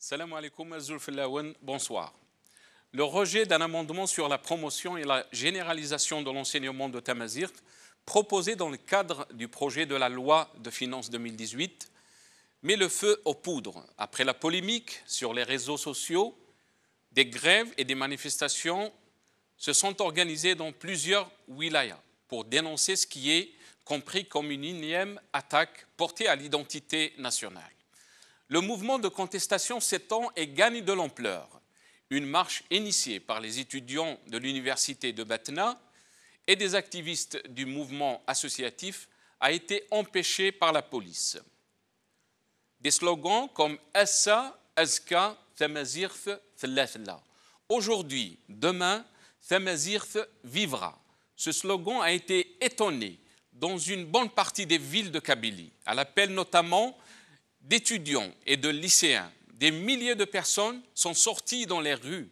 Salam alaikum, Azul Fillaouen, bonsoir. Le rejet d'un amendement sur la promotion et la généralisation de l'enseignement de Tamazight, proposé dans le cadre du projet de la loi de finances 2018, met le feu aux poudres. Après la polémique sur les réseaux sociaux, des grèves et des manifestations se sont organisées dans plusieurs wilayas pour dénoncer ce qui est compris comme une énième attaque portée à l'identité nationale. Le mouvement de contestation s'étend et gagne de l'ampleur. Une marche initiée par les étudiants de l'université de Batna et des activistes du mouvement associatif a été empêchée par la police. Des slogans comme « Assa, Azka, Tamazight, Thalathala ». Aujourd'hui, demain, Tamazight vivra. Ce slogan a été étonné dans une bonne partie des villes de Kabylie, à l'appel notamment d'étudiants et de lycéens. Des milliers de personnes sont sorties dans les rues,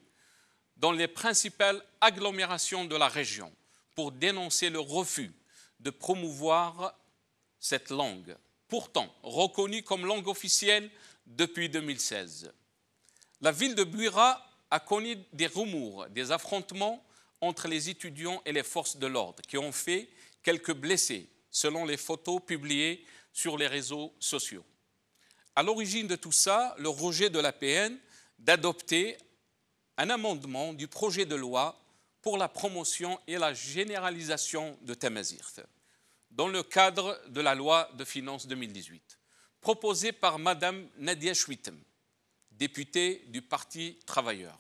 dans les principales agglomérations de la région, pour dénoncer le refus de promouvoir cette langue, pourtant reconnue comme langue officielle depuis 2016. La ville de Bouira a connu des remous, des affrontements entre les étudiants et les forces de l'ordre, qui ont fait quelques blessés, selon les photos publiées sur les réseaux sociaux. À l'origine de tout ça, le rejet de l'APN d'adopter un amendement du projet de loi pour la promotion et la généralisation de Tamazight, dans le cadre de la loi de finances 2018, proposé par Mme Nadia Chouitem, députée du Parti travailleur.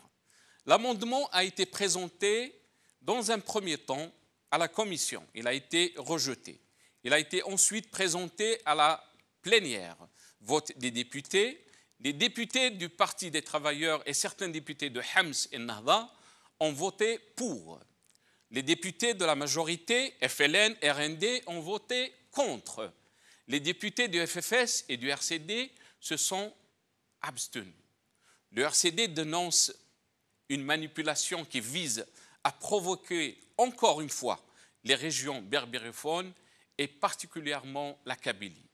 L'amendement a été présenté dans un premier temps à la commission. Il a été rejeté. Il a été ensuite présenté à la plénière. Vote des députés. Les députés du Parti des travailleurs et certains députés de Hams et Nahda ont voté pour. Les députés de la majorité, FLN, RND, ont voté contre. Les députés du FFS et du RCD se sont abstenus. Le RCD dénonce une manipulation qui vise à provoquer encore une fois les régions berbériphones et particulièrement la Kabylie.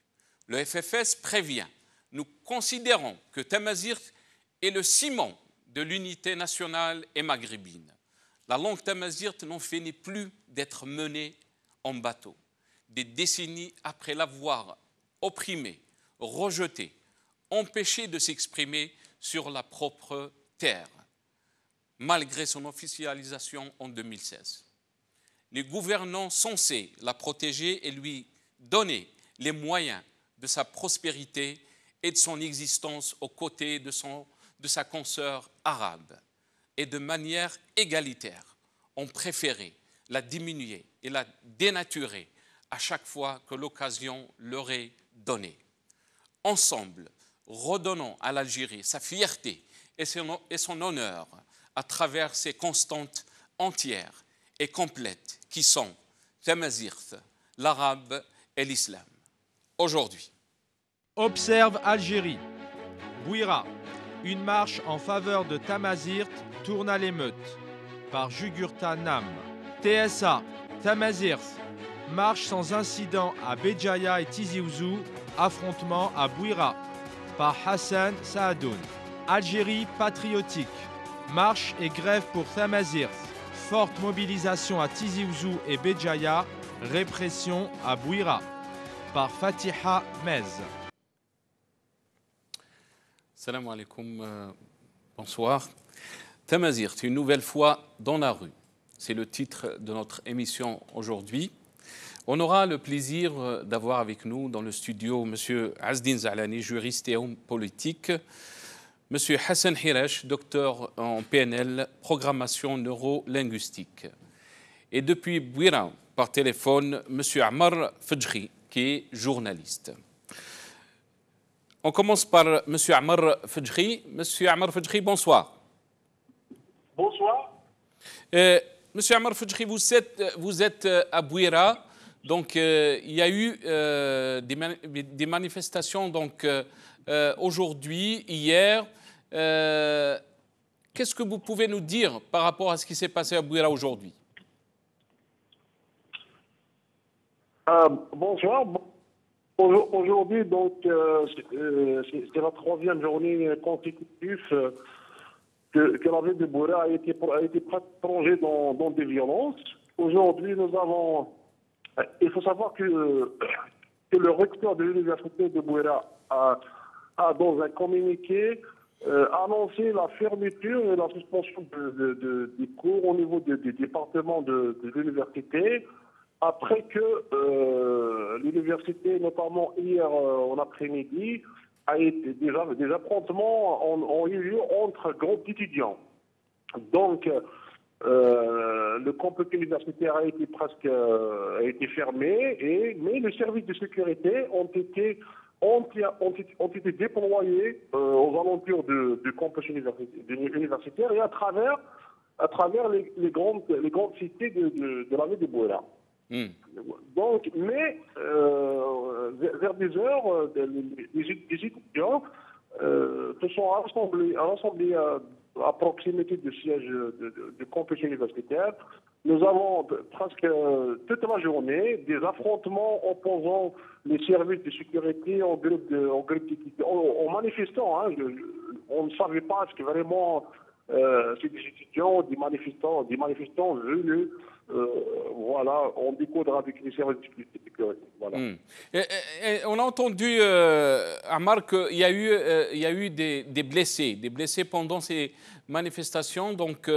Le FFS prévient, nous considérons que Tamazight est le ciment de l'unité nationale et maghrébine. La langue Tamazight n'en finit plus d'être menée en bateau. Des décennies après l'avoir opprimée, rejetée, empêchée de s'exprimer sur la propre terre, malgré son officialisation en 2016. Les gouvernants censés la protéger et lui donner les moyens de sa prospérité et de son existence aux côtés de sa consoeur arabe, et de manière égalitaire, ont préféré la diminuer et la dénaturer à chaque fois que l'occasion leur est donnée. Ensemble, redonnons à l'Algérie sa fierté et son honneur à travers ses constantes entières et complètes qui sont Tamazight, l'arabe et l'islam. Aujourd'hui. Observe Algérie. Bouira. Une marche en faveur de Tamazight tourne à l'émeute. Par Jugurta Nam. TSA. Tamazight. Marche sans incident à Béjaïa et Tizi Ouzou. Affrontement à Bouira. Par Hassan Saadoun. Algérie patriotique. Marche et grève pour Tamazight. Forte mobilisation à Tizi Ouzou et Béjaïa. Répression à Bouira. Par Fatiha Mez. Salam alaikum, bonsoir. Tamazight, une nouvelle fois dans la rue. C'est le titre de notre émission aujourd'hui. On aura le plaisir d'avoir avec nous dans le studio M. Azdine Zalani, juriste et homme politique, M. Hassan Hiresh, docteur en PNL, programmation neurolinguistique. Et depuis Bouira, par téléphone, M. Ammar Fedjri, qui est journaliste. On commence par M. Ammar Fedjri. M. Ammar Fedjri, bonsoir. Bonsoir. M. Ammar Fedjri, vous êtes à Bouira. Donc, il y a eu des manifestations donc, aujourd'hui, hier. Qu'est-ce que vous pouvez nous dire par rapport à ce qui s'est passé à Bouira aujourd'hui? Bonsoir. Aujourd'hui, donc, c'est la troisième journée consécutive que la ville de Bouira a été plongée dans des violences. Aujourd'hui, nous avons... Il faut savoir que le recteur de l'université de Bouira a dans un communiqué, annoncé la fermeture et la suspension des cours au niveau du département de l'université, après que l'université, notamment hier en après-midi, a été des affrontements ont eu lieu entre groupes d'étudiants. Donc, le campus universitaire a été fermé, mais les services de sécurité ont été déployés aux alentours du campus universitaire et à travers les grandes cités de la ville de Bouira. Donc, mais vers des heures, les étudiants se sont rassemblés à proximité du siège du campus universitaire. Nous avons presque toute la journée des affrontements opposant les services de sécurité aux manifestants. Hein. On ne savait pas ce que vraiment c'est des étudiants, des manifestants venus. Voilà, on découdra avec les services de sécurité. Voilà. Et on a entendu, Ammar, qu'il y a eu des blessés pendant ces manifestations. Donc,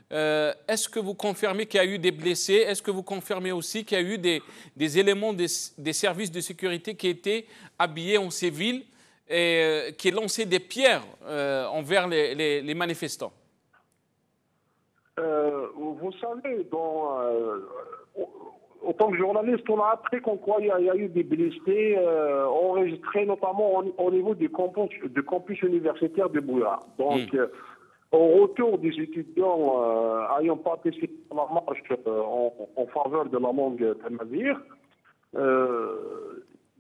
est-ce que vous confirmez qu'il y a eu des blessés? Est-ce que vous confirmez aussi qu'il y a eu des éléments des services de sécurité qui étaient habillés en civil et qui lançaient des pierres envers les manifestants? Vous savez, en tant que journaliste, on a appris qu'en quoi il y a eu des blessés enregistrés notamment au niveau du campus universitaire de Bouira. Donc, au retour des étudiants ayant participé à la marche en faveur de la langue tamazigh,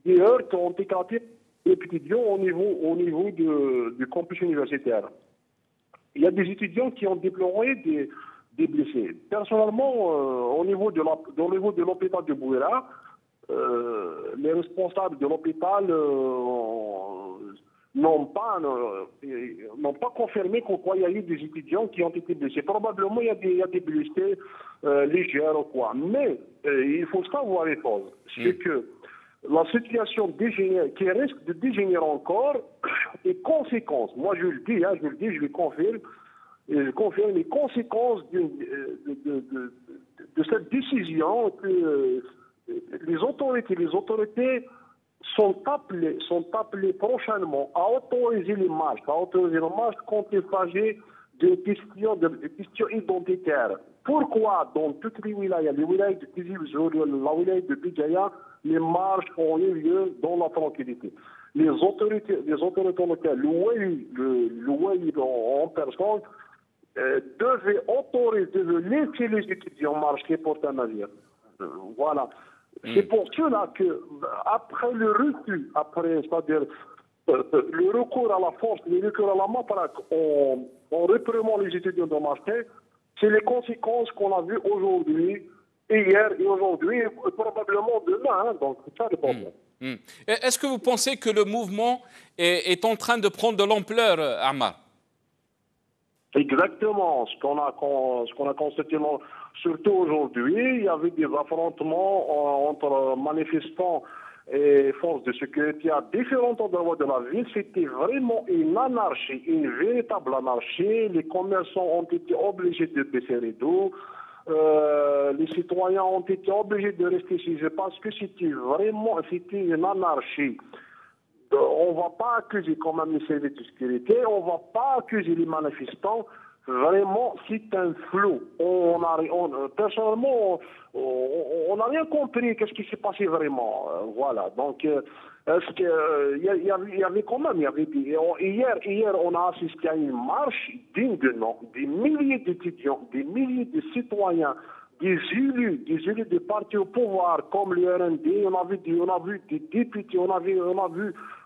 des heurts ont écarté les étudiants au niveau du campus universitaire. Il y a des étudiants qui ont déploré des blessés. Personnellement, au niveau de l'hôpital de Bouira, les responsables de l'hôpital n'ont pas confirmé qu'il y a eu des étudiants qui ont été blessés. Probablement, il y a des blessés légers ou quoi. Mais il faut savoir une chose, c'est que la situation qui risque de dégénérer encore est conséquence. Moi, je le dis, je le confirme. Je confirme les conséquences de cette décision que les autorités sont appelées prochainement à autoriser les marches contre les flagés de questions identitaires. Pourquoi dans toutes les wilayas de Tizi Ouzou, la wilaya de Bidjaya, les marches ont eu lieu dans la tranquillité? Les autorités locales, le Wali en personne, devait laisser les étudiants marcher pour Tamazigh. Voilà. C'est pour cela que, après le refus, c'est-à-dire le recours à la force, le recours à la matraque, en reprenant les étudiants de marcher, c'est les conséquences qu'on a vues aujourd'hui, hier et aujourd'hui, et probablement demain. Hein, donc, c'est ça le problème. Est-ce que vous pensez que le mouvement est en train de prendre de l'ampleur, Ammar? Exactement. Ce qu'on a constaté, surtout aujourd'hui, il y avait des affrontements entre manifestants et forces de sécurité à différents endroits de la ville. C'était vraiment une anarchie, une véritable anarchie. Les commerçants ont été obligés de baisser les dos. Les citoyens ont été obligés de rester chez eux parce que c'était une anarchie. On ne va pas accuser quand même les services de sécurité, on ne va pas accuser les manifestants. Vraiment, c'est un flou. Personnellement, on n'a rien compris. Qu'est-ce qui s'est passé vraiment? Voilà. Donc, est-ce qu'il y avait quand même, hier, on a assisté à une marche digne de nom, des milliers d'étudiants, des milliers de citoyens, des élus des partis au pouvoir comme le RND, on a vu des députés, on a vu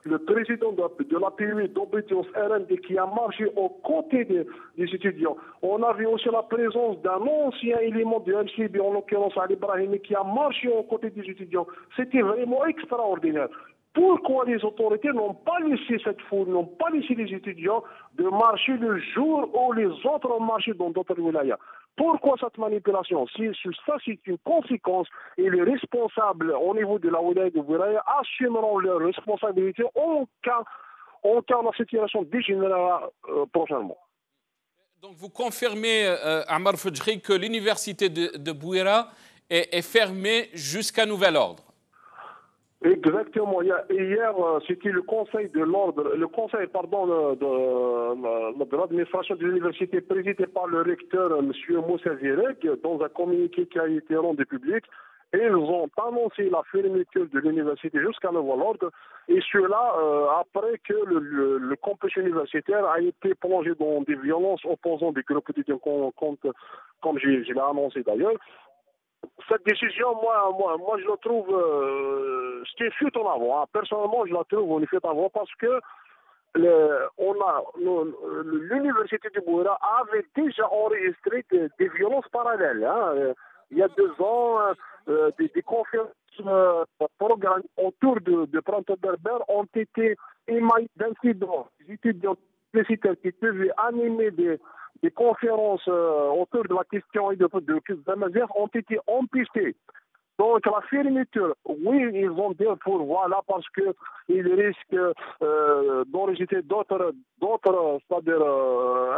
le président de la PUI d'obédience RND qui a marché aux côtés des étudiants. On a vu aussi la présence d'un ancien élément de MCB, en l'occurrence Ali Brahimi, qui a marché aux côtés des étudiants. C'était vraiment extraordinaire. Pourquoi les autorités n'ont pas laissé cette foule, n'ont pas laissé les étudiants de marcher le jour où les autres ont marché dans d'autres wilayas? Pourquoi cette manipulation? Ça, c'est une conséquence, et les responsables au niveau de la wilaya de Bouiraya assumeront leurs responsabilités en cas la situation dégénérera prochainement. Donc vous confirmez, Ammar Fedjri, que l'université de Bouira est fermée jusqu'à nouvel ordre? Exactement. Hier, c'était le conseil de l'ordre, le conseil, de l'administration de l'université présidé par le recteur, M. Moussa Zirek, dans un communiqué qui a été rendu public. Et ils ont annoncé la fermeture de l'université jusqu'à nouvel ordre. Et cela après que le campus universitaire a été plongé dans des violences opposant des groupes étudiants, comme je l'ai annoncé d'ailleurs. Cette décision, moi je la trouve, c'était fut en avant. Hein. Personnellement, je la trouve en effet en avant parce que l'université de Bouira avait déjà enregistré des violences parallèles. Hein. Il y a 2 ans, des conférences programmes autour de Printemps Berbère ont été émaillées d'incidents. Les étudiants universitaires qui devaient animer des conférences autour de la question de Tamazirt ont été empêchées. Donc la fermeture, oui, ils vont dire parce qu'ils risquent d'enregistrer d'autres c'est-à-dire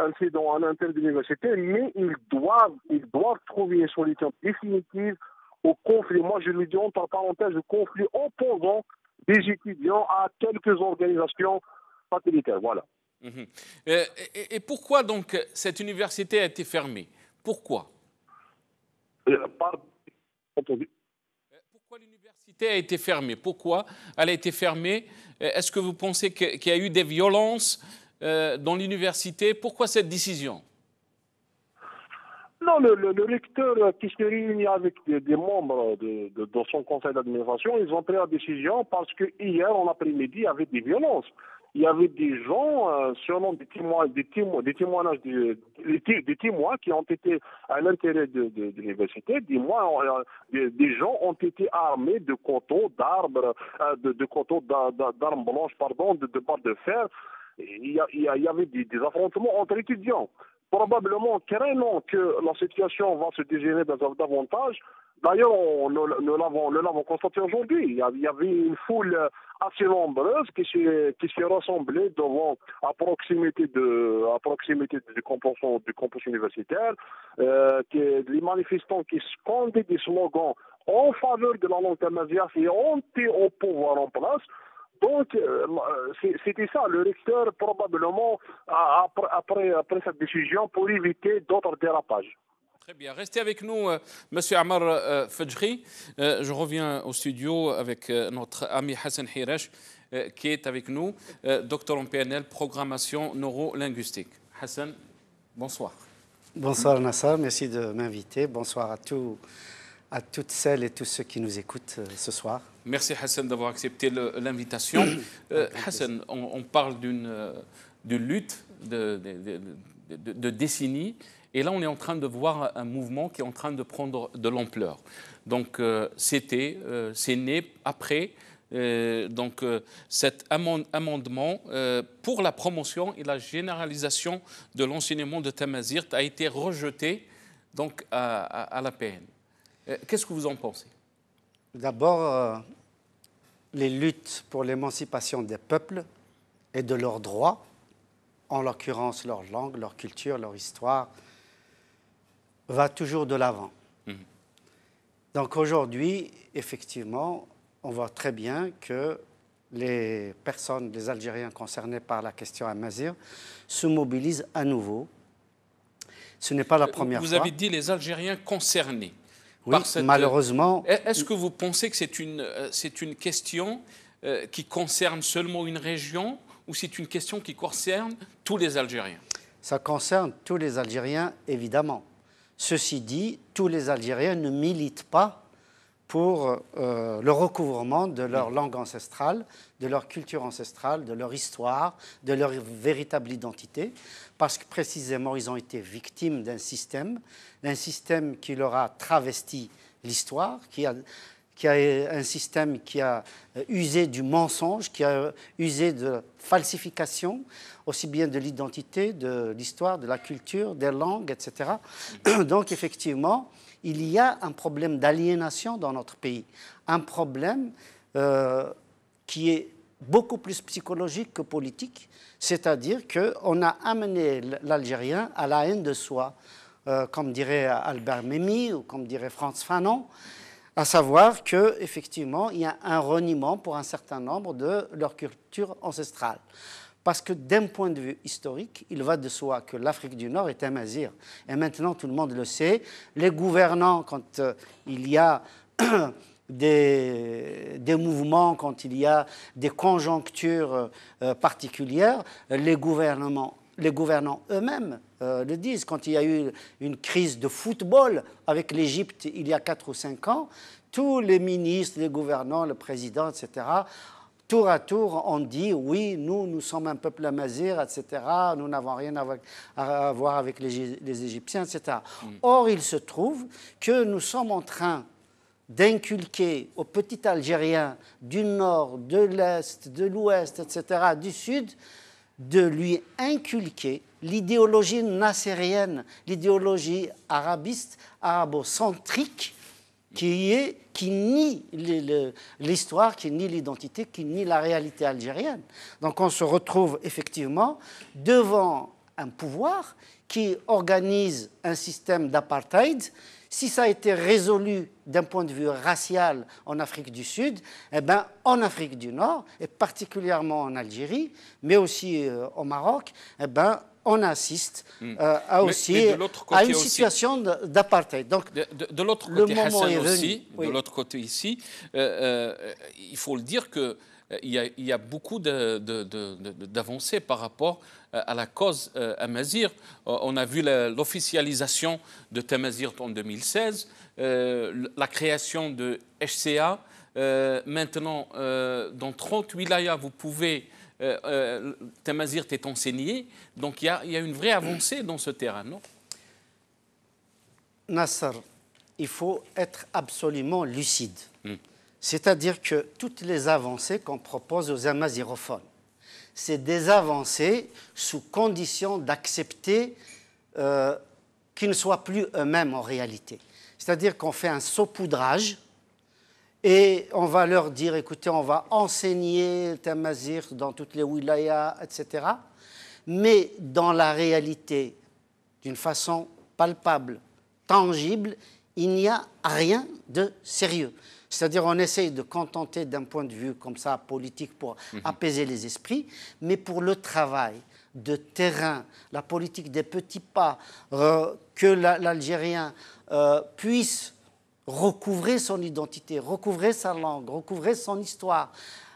incidents à l'intérieur de l'université, mais ils doivent trouver une solution définitive au conflit. Moi, je lui dis entre parenthèses, le conflit opposant des étudiants à quelques organisations satellitaires. Voilà. Et pourquoi donc cette université a été fermée? Pourquoi? Pourquoi l'université a été fermée? Pourquoi elle a été fermée? Est-ce que vous pensez qu'il y a eu des violences dans l'université? Pourquoi cette décision? Non, le recteur qui se réunit avec des membres de son conseil d'administration, ils ont pris la décision parce que hier, en après-midi, il y avait des violences. Il y avait des gens, selon des témoignages, des témoins qui ont été à l'intérieur de l'université, des gens ont été armés de couteaux, d'armes blanches, de barres de fer. Il y avait des affrontements entre étudiants. Probablement, craignant que la situation va se dégénérer davantage. D'ailleurs, nous l'avons constaté aujourd'hui. Il y avait une foule assez nombreuse qui s'est rassemblée à proximité du campus universitaire. Les manifestants qui scandaient des slogans en faveur de la langue tamazight et anti au pouvoir en place. Donc, c'était ça, le recteur probablement après cette décision pour éviter d'autres dérapages. Très bien. Restez avec nous, Monsieur Ammar Fedjri. Je reviens au studio avec notre ami Hassan Hiresh, qui est avec nous, docteur en PNL, programmation neurolinguistique. Hassan, bonsoir. Bonsoir Nassar, merci de m'inviter. Bonsoir à toutes celles et tous ceux qui nous écoutent ce soir. Merci Hassan d'avoir accepté l'invitation. Hassan, on parle d'une lutte de décennies. Et là, on est en train de voir un mouvement qui est en train de prendre de l'ampleur. Donc, c'est né après cet amendement pour la promotion et la généralisation de l'enseignement de Tamazirt a été rejeté donc, à la PN. Qu'est-ce que vous en pensez? D'abord, les luttes pour l'émancipation des peuples et de leurs droits, en l'occurrence leur langue, leur culture, leur histoire, va toujours de l'avant. Donc aujourd'hui, effectivement, on voit très bien que les Algériens concernés par la question Tamazirt se mobilisent à nouveau. Ce n'est pas la première fois. Vous avez dit les Algériens concernés. Oui, malheureusement. Est-ce que vous pensez que c'est une question qui concerne seulement une région ou c'est une question qui concerne tous les Algériens? Ça concerne tous les Algériens, évidemment. Ceci dit, tous les Algériens ne militent pas pour le recouvrement de leur langue ancestrale, de leur culture ancestrale, de leur histoire, de leur véritable identité, parce que précisément ils ont été victimes d'un système qui leur a travesti l'histoire, qui a un système qui a usé du mensonge, qui a usé de falsification, aussi bien de l'identité, de l'histoire, de la culture, des langues, etc. Donc effectivement, il y a un problème d'aliénation dans notre pays, un problème qui est beaucoup plus psychologique que politique, c'est-à-dire qu'on a amené l'Algérien à la haine de soi, comme dirait Albert Memmi ou comme dirait Frantz Fanon, à savoir qu'effectivement, il y a un reniement pour un certain nombre de leur culture ancestrale. Parce que d'un point de vue historique, il va de soi que l'Afrique du Nord est amazigh. Et maintenant, tout le monde le sait. Les gouvernants, quand il y a des mouvements, quand il y a des conjonctures particulières, les gouvernants eux-mêmes le disent. Quand il y a eu une crise de football avec l'Égypte il y a 4 ou 5 ans, tous les ministres, les gouvernants, le président, etc., tour à tour, ont dit oui, nous sommes un peuple amazigh, etc., nous n'avons rien à voir avec les Égyptiens, etc. Or, il se trouve que nous sommes en train d'inculquer aux petits Algériens du nord, de l'est, de l'ouest, etc., du sud, de lui inculquer l'idéologie nassérienne, l'idéologie arabiste, arabocentrique, qui nie l'histoire, qui nie l'identité, qui nie la réalité algérienne. Donc on se retrouve effectivement devant un pouvoir qui organise un système d'apartheid. Si ça a été résolu d'un point de vue racial en Afrique du Sud, eh bien, en Afrique du Nord, et particulièrement en Algérie, mais aussi au Maroc, eh bien, on assiste à une situation d'apartheid. Donc, de l'autre côté, Hassan, aussi, oui. De l'autre côté ici, il faut le dire que il y a beaucoup d'avancées par rapport à la cause amazigh. On a vu l'officialisation de Tamazirt en 2016, la création de HCA. Maintenant, dans 30 wilayas, vous pouvez... Tamazirt est enseigné. Donc il y a une vraie avancée dans ce terrain, non? Nasser, il faut être absolument lucide. C'est-à-dire que toutes les avancées qu'on propose aux amazigrophones, c'est des avancées sous condition d'accepter qu'ils ne soient plus eux-mêmes en réalité. C'est-à-dire qu'on fait un saupoudrage et on va leur dire, écoutez, on va enseigner Tamazirt dans toutes les wilayas, etc. Mais dans la réalité, d'une façon palpable, tangible, il n'y a rien de sérieux. C'est-à-dire on essaye de contenter d'un point de vue comme ça politique pour apaiser les esprits, mais pour le travail de terrain, la politique des petits pas, que l'Algérien puisse recouvrer son identité, recouvrer sa langue, recouvrer son histoire,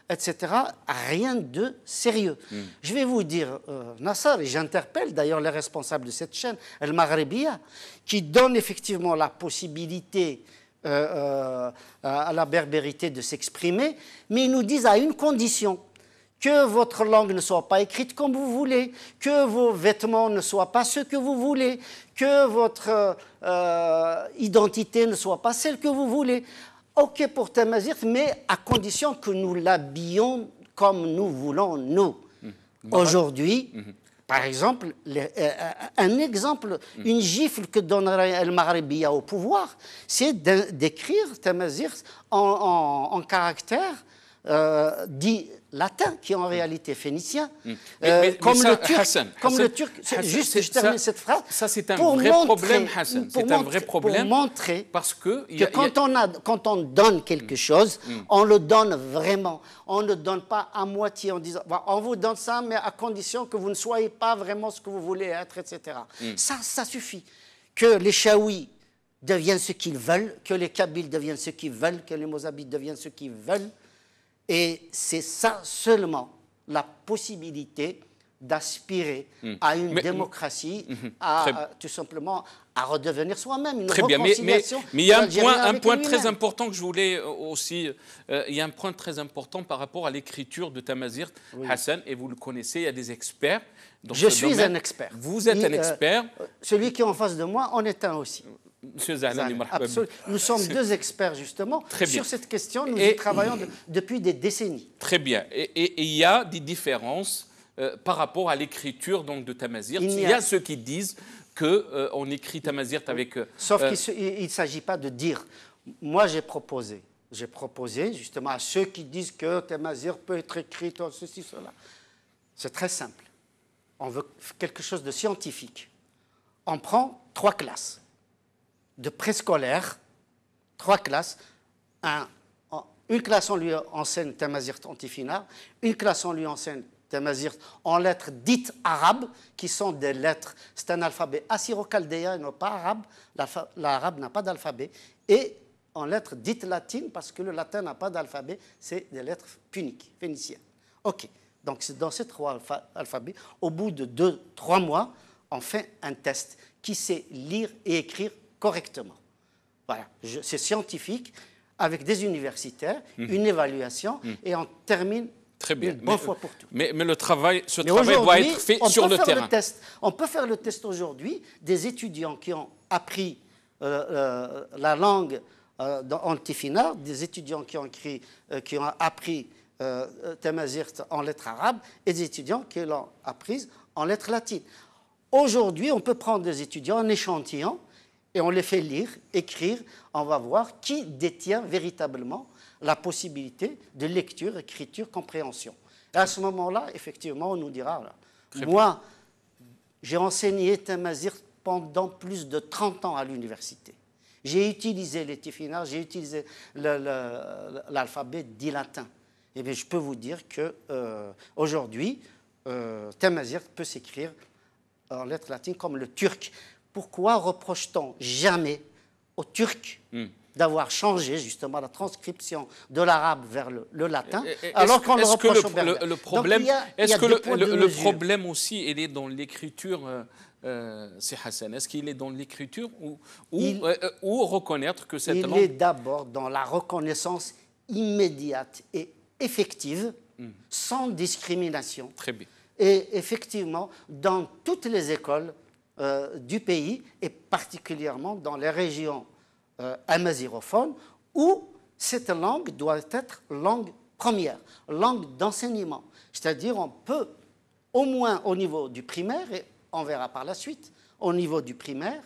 etc., rien de sérieux. Je vais vous dire, Nasser, et j'interpelle d'ailleurs les responsables de cette chaîne, El Maghrebia, qui donne effectivement la possibilité à la berbérité de s'exprimer, mais ils nous disent à une condition, que votre langue ne soit pas écrite comme vous voulez, que vos vêtements ne soient pas ceux que vous voulez, que votre identité ne soit pas celle que vous voulez. OK pour Tamazirt, mais à condition que nous l'habillions comme nous voulons, nous. Aujourd'hui, par exemple, un exemple, une gifle que donnerait El Maghrebia au pouvoir, c'est d'écrire Tamazirt en caractère dit latin, qui est en réalité phénicien, comme le turc. Juste, je termine cette phrase. Ça, c'est un vrai problème, Hassan. C'est un vrai problème. Pour montrer parce que quand on donne quelque chose, on le donne vraiment. On ne le donne pas à moitié en disant on vous donne ça, mais à condition que vous ne soyez pas vraiment ce que vous voulez être, etc. Ça suffit. Que les Chaouis deviennent ce qu'ils veulent, que les Kabyles deviennent ce qu'ils veulent, que les Mozabites deviennent ce qu'ils veulent. Et c'est ça seulement la possibilité d'aspirer à une démocratie, tout simplement à redevenir soi-même, une réconciliation. Mais il y a un point très important que je voulais aussi... il y a un point très important par rapport à l'écriture de Tamazirt, Hassan, et vous le connaissez, il y a des experts. Je suis un expert. Vous êtes un expert. Celui qui est en face de moi en est un aussi. Monsieur Zahnani, absolument. Nous sommes deux experts justement sur cette question. Nous y travaillons depuis des décennies. Très bien. Et il y a des différences par rapport à l'écriture de Tamazirt. Il y a ceux qui disent qu'on écrit Tamazirt avec... Sauf qu'il ne s'agit pas de dire. Moi, j'ai proposé justement à ceux qui disent que Tamazirt peut être écrit, ceci, cela. C'est très simple. On veut quelque chose de scientifique. On prend 3 classes de préscolaire, 3 classes. Une classe, on lui enseigne Tamazirt Antifinard. Une classe, on lui enseigne Tamazirt en lettres dites arabes, qui sont des lettres, c'est un alphabet assyro-chaldéen et non pas arabe. L'arabe n'a pas d'alphabet. Et en lettres dites latines, parce que le latin n'a pas d'alphabet, c'est des lettres puniques, phéniciennes. OK. Donc, c'est dans ces 3 alphabets, au bout de 2-3 mois, on fait un test qui sait lire et écrire correctement. Voilà. C'est scientifique, avec des universitaires, une évaluation, et on termine très bien. Une bonne fois pour tout. Mais ce travail doit être fait sur le terrain. On peut faire le test aujourd'hui des étudiants qui ont appris la langue antifinard, des étudiants qui ont appris Tamazirt en lettres arabes et des étudiants qui l'ont apprise en lettres latines. Aujourd'hui, on peut prendre des étudiants en échantillon et on les fait lire, écrire. On va voir qui détient véritablement la possibilité de lecture, écriture, compréhension. Et à ce moment-là, effectivement, on nous dira, moi, j'ai enseigné Tamazirt pendant plus de 30 ans à l'université. J'ai utilisé les tifinards, j'ai utilisé l'alphabet dit latin. Eh bien, je peux vous dire qu'aujourd'hui, Tamazirt peut s'écrire en lettres latines comme le turc. Pourquoi reproche-t-on jamais aux Turcs d'avoir changé justement la transcription de l'arabe vers le latin, alors qu'on le reproche aux Berbères? Est-ce que le problème aussi, il est dans l'écriture, c'est Hassan? Est-ce qu'il est dans l'écriture ou reconnaître que cette langue... Il est d'abord dans la reconnaissance immédiate et effective, sans discrimination. Très bien. Et effectivement, dans toutes les écoles du pays, et particulièrement dans les régions amazirophones, où cette langue doit être langue première, langue d'enseignement. C'est-à-dire, on peut, au moins au niveau du primaire, et on verra par la suite, au niveau du primaire,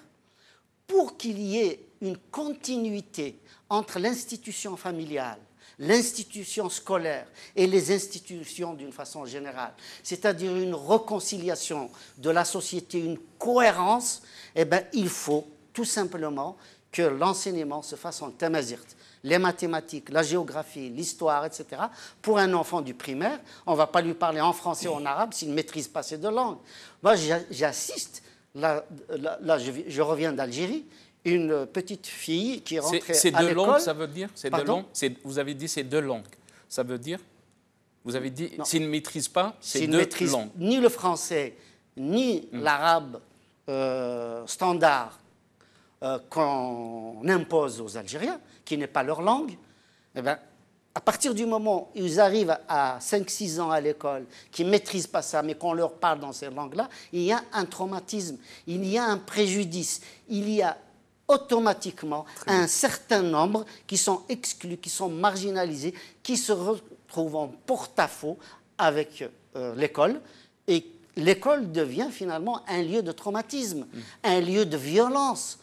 pour qu'il y ait une continuité entre l'institution familiale, l'institution scolaire et les institutions d'une façon générale, c'est-à-dire une réconciliation de la société, une cohérence, eh bien, il faut tout simplement que l'enseignement se fasse en tamazirt. Les mathématiques, la géographie, l'histoire, etc. Pour un enfant du primaire, on ne va pas lui parler en français ou en arabe s'il ne maîtrise pas ces 2 langues. Moi, j'assiste, là je reviens d'Algérie, une petite fille qui est rentrée à l'école. C'est 2 langues, ça veut dire? Vous avez dit c'est 2 langues. Ça veut dire? Vous avez dit s'il ne maîtrise pas, c'est 2 langues. Ni le français, ni l'arabe standard qu'on impose aux Algériens, qui n'est pas leur langue, eh bien, à partir du moment où ils arrivent à 5-6 ans à l'école, qui ne maîtrisent pas ça, mais qu'on leur parle dans ces langues-là, il y a un traumatisme, il y a un préjudice, il y a automatiquement un certain nombre qui sont exclus, qui sont marginalisés, qui se retrouvent en porte-à-faux avec l'école. Et l'école devient finalement un lieu de traumatisme, un lieu de violence.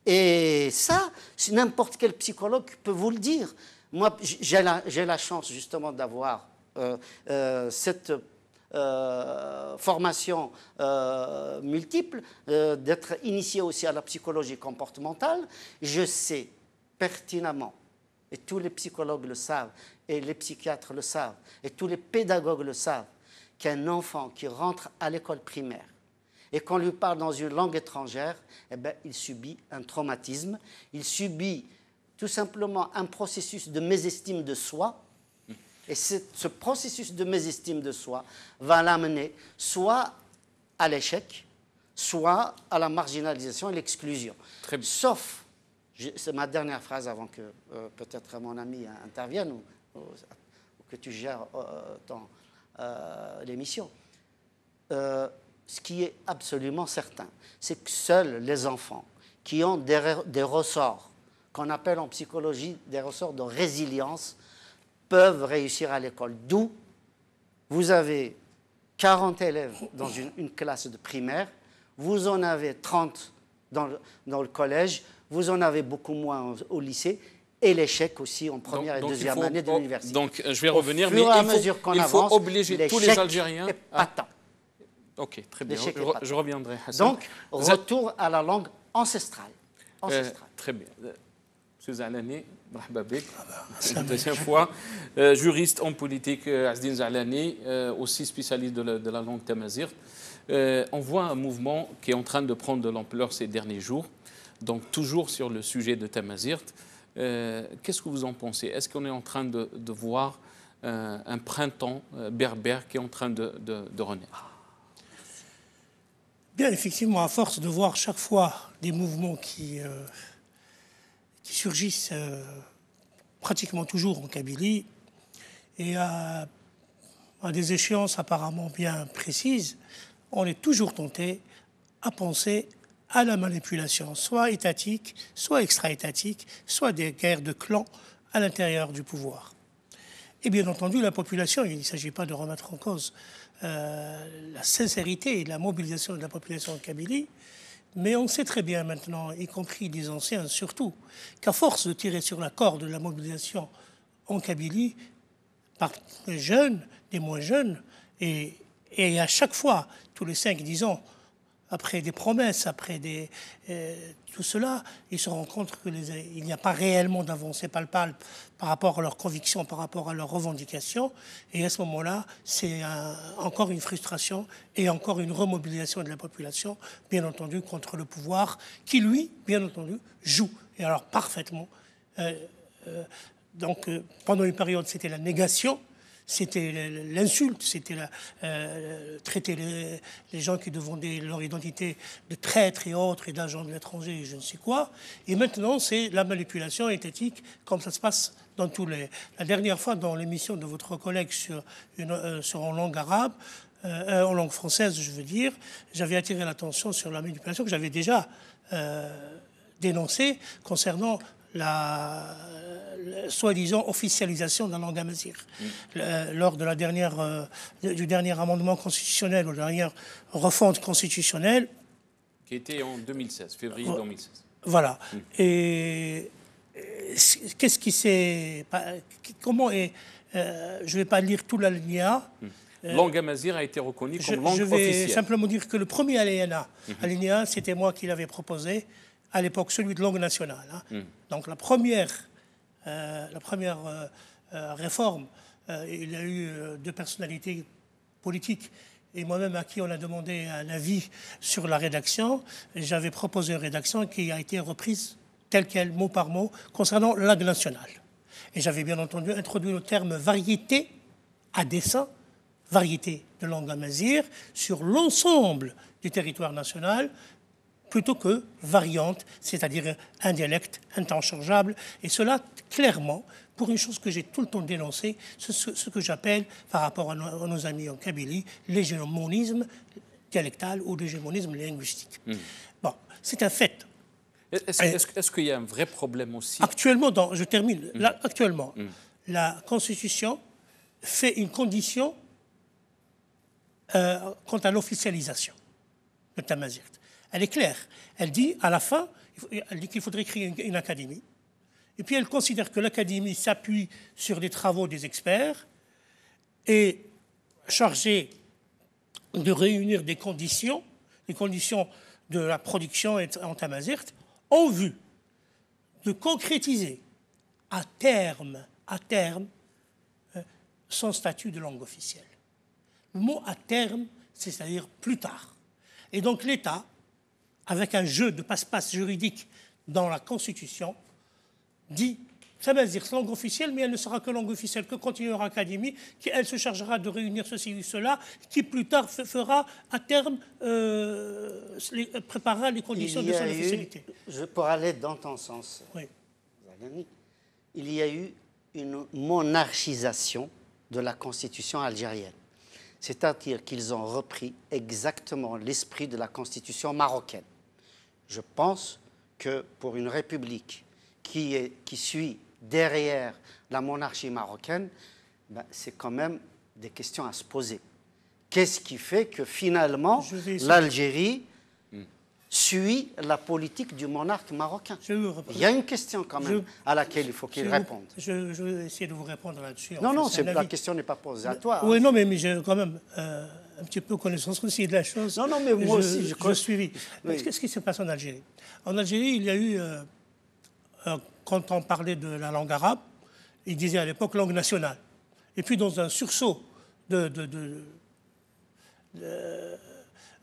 Et ça, n'importe quel psychologue peut vous le dire. Moi, j'ai la chance justement d'avoir cette formation multiple, d'être initié aussi à la psychologie comportementale. Je sais pertinemment, et tous les psychologues le savent, et les psychiatres le savent, et tous les pédagogues le savent, qu'un enfant qui rentre à l'école primaire et qu'on lui parle dans une langue étrangère, eh bien, il subit un traumatisme, il subit tout simplement un processus de mésestime de soi. Et ce processus de mésestime de soi va l'amener soit à l'échec, soit à la marginalisation et l'exclusion. Sauf, c'est ma dernière phrase avant que peut-être mon ami intervienne ou que tu gères l'émission. Ce qui est absolument certain, c'est que seuls les enfants qui ont des ressorts qu'on appelle en psychologie des ressorts de résilience peuvent réussir à l'école. D'où vous avez 40 élèves dans une classe de primaire, vous en avez 30 dans le collège, vous en avez beaucoup moins au lycée, et l'échec aussi en première et deuxième année de l'université. Donc, je vais revenir, mais il faut obliger tous les Algériens à... Ok, très bien, je reviendrai. Donc, retour à la langue ancestrale. Très bien. Monsieur Zalani, une deuxième fois. Juriste en politique, Azdine Zalani, aussi spécialiste de la langue tamazight. On voit un mouvement qui est en train de prendre de l'ampleur ces derniers jours, donc toujours sur le sujet de tamazight. Qu'est-ce que vous en pensez? Est-ce qu'on est en train de voir un printemps berbère qui est en train de renaître? Bien, effectivement, à force de voir chaque fois des mouvements qui surgissent pratiquement toujours en Kabylie et à des échéances apparemment bien précises, on est toujours tenté à penser à la manipulation, soit étatique, soit extra-étatique, soit des guerres de clans à l'intérieur du pouvoir. Et bien entendu, la population, il ne s'agit pas de remettre en cause la sincérité et la mobilisation de la population en Kabylie, mais on sait très bien maintenant, y compris des anciens surtout, qu'à force de tirer sur la corde de la mobilisation en Kabylie, par les jeunes, des moins jeunes, et à chaque fois, tous les 5-10 ans, après des promesses, après tout cela, ils se rendent compte qu'il n'y a pas réellement d'avancée palpable par rapport à leurs convictions, par rapport à leurs revendications. Et à ce moment-là, c'est encore une frustration et encore une remobilisation de la population, bien entendu, contre le pouvoir, qui, lui, bien entendu, joue. Et alors, parfaitement. Donc, pendant une période, c'était la négation. C'était l'insulte, c'était traiter les gens qui demandaient leur identité de traîtres et autres et d'agents de l'étranger et je ne sais quoi. Et maintenant, c'est la manipulation étatique, comme ça se passe dans tous les... La dernière fois, dans l'émission de votre collègue en langue arabe, en langue française, je veux dire, j'avais attiré l'attention sur la manipulation que j'avais déjà dénoncée concernant la soi-disant officialisation de la langue amazigh. Lors de du dernier amendement constitutionnel, ou de la dernière refonte constitutionnelle. Qui était en 2016, février 2016. Voilà. Et qu'est-ce qui s'est... Comment est... je ne vais pas lire tout l'alinéa. Langue amazigh a été reconnue comme langue officielle. Je vais simplement dire que le premier alinéa, c'était moi qui l'avais proposé, à l'époque, celui de langue nationale. Donc la première réforme, il y a eu deux personnalités politiques et moi-même à qui on a demandé un avis sur la rédaction. J'avais proposé une rédaction qui a été reprise telle quelle, mot par mot, concernant la langue nationale. Et j'avais bien entendu introduit le terme variété à dessein, variété de langue amazigh, sur l'ensemble du territoire national, plutôt que variante, c'est-à-dire un dialecte interchangeable. Et cela, clairement, pour une chose que j'ai tout le temps dénoncée, ce que j'appelle, par rapport à nos amis en Kabylie, l'hégémonisme dialectal ou l'hégémonisme linguistique. Bon, c'est un fait. Est-ce qu'il y a un vrai problème aussi? Actuellement, je termine. Là, actuellement, la Constitution fait une condition quant à l'officialisation de tamazight. Elle est claire. Elle dit, à la fin, elle dit qu'il faudrait créer une académie. Et puis elle considère que l'académie s'appuie sur des travaux des experts et chargée de réunir des conditions de la production en tamazight, en vue de concrétiser à terme son statut de langue officielle. Le mot à terme, c'est-à-dire plus tard. Et donc l'État, avec un jeu de passe-passe juridique dans la Constitution, dit tamazight, langue officielle, mais elle ne sera que langue officielle que quand il y aura académie, qui elle se chargera de réunir ceci ou cela, qui plus tard fera à terme préparera les conditions de son officialité. Pour aller dans ton sens, oui. Il y a eu une monarchisation de la Constitution algérienne. C'est-à-dire qu'ils ont repris exactement l'esprit de la Constitution marocaine. Je pense que pour une république qui suit derrière la monarchie marocaine, ben, c'est quand même des questions à se poser. Qu'est-ce qui fait que finalement l'Algérie suit la politique du monarque marocain? Il y a une question quand même à laquelle il faut qu'il réponde. Je vais essayer de vous répondre là-dessus. Non, non, la question n'est pas posée à toi. Oui, non, mais j'ai quand même un petit peu connaissance aussi de la chose. Non, non, mais moi aussi, je suivi. Oui. Qu'est-ce qui se passe en Algérie? En Algérie, il y a eu, quand on parlait de la langue arabe, il disait à l'époque langue nationale. Et puis dans un sursaut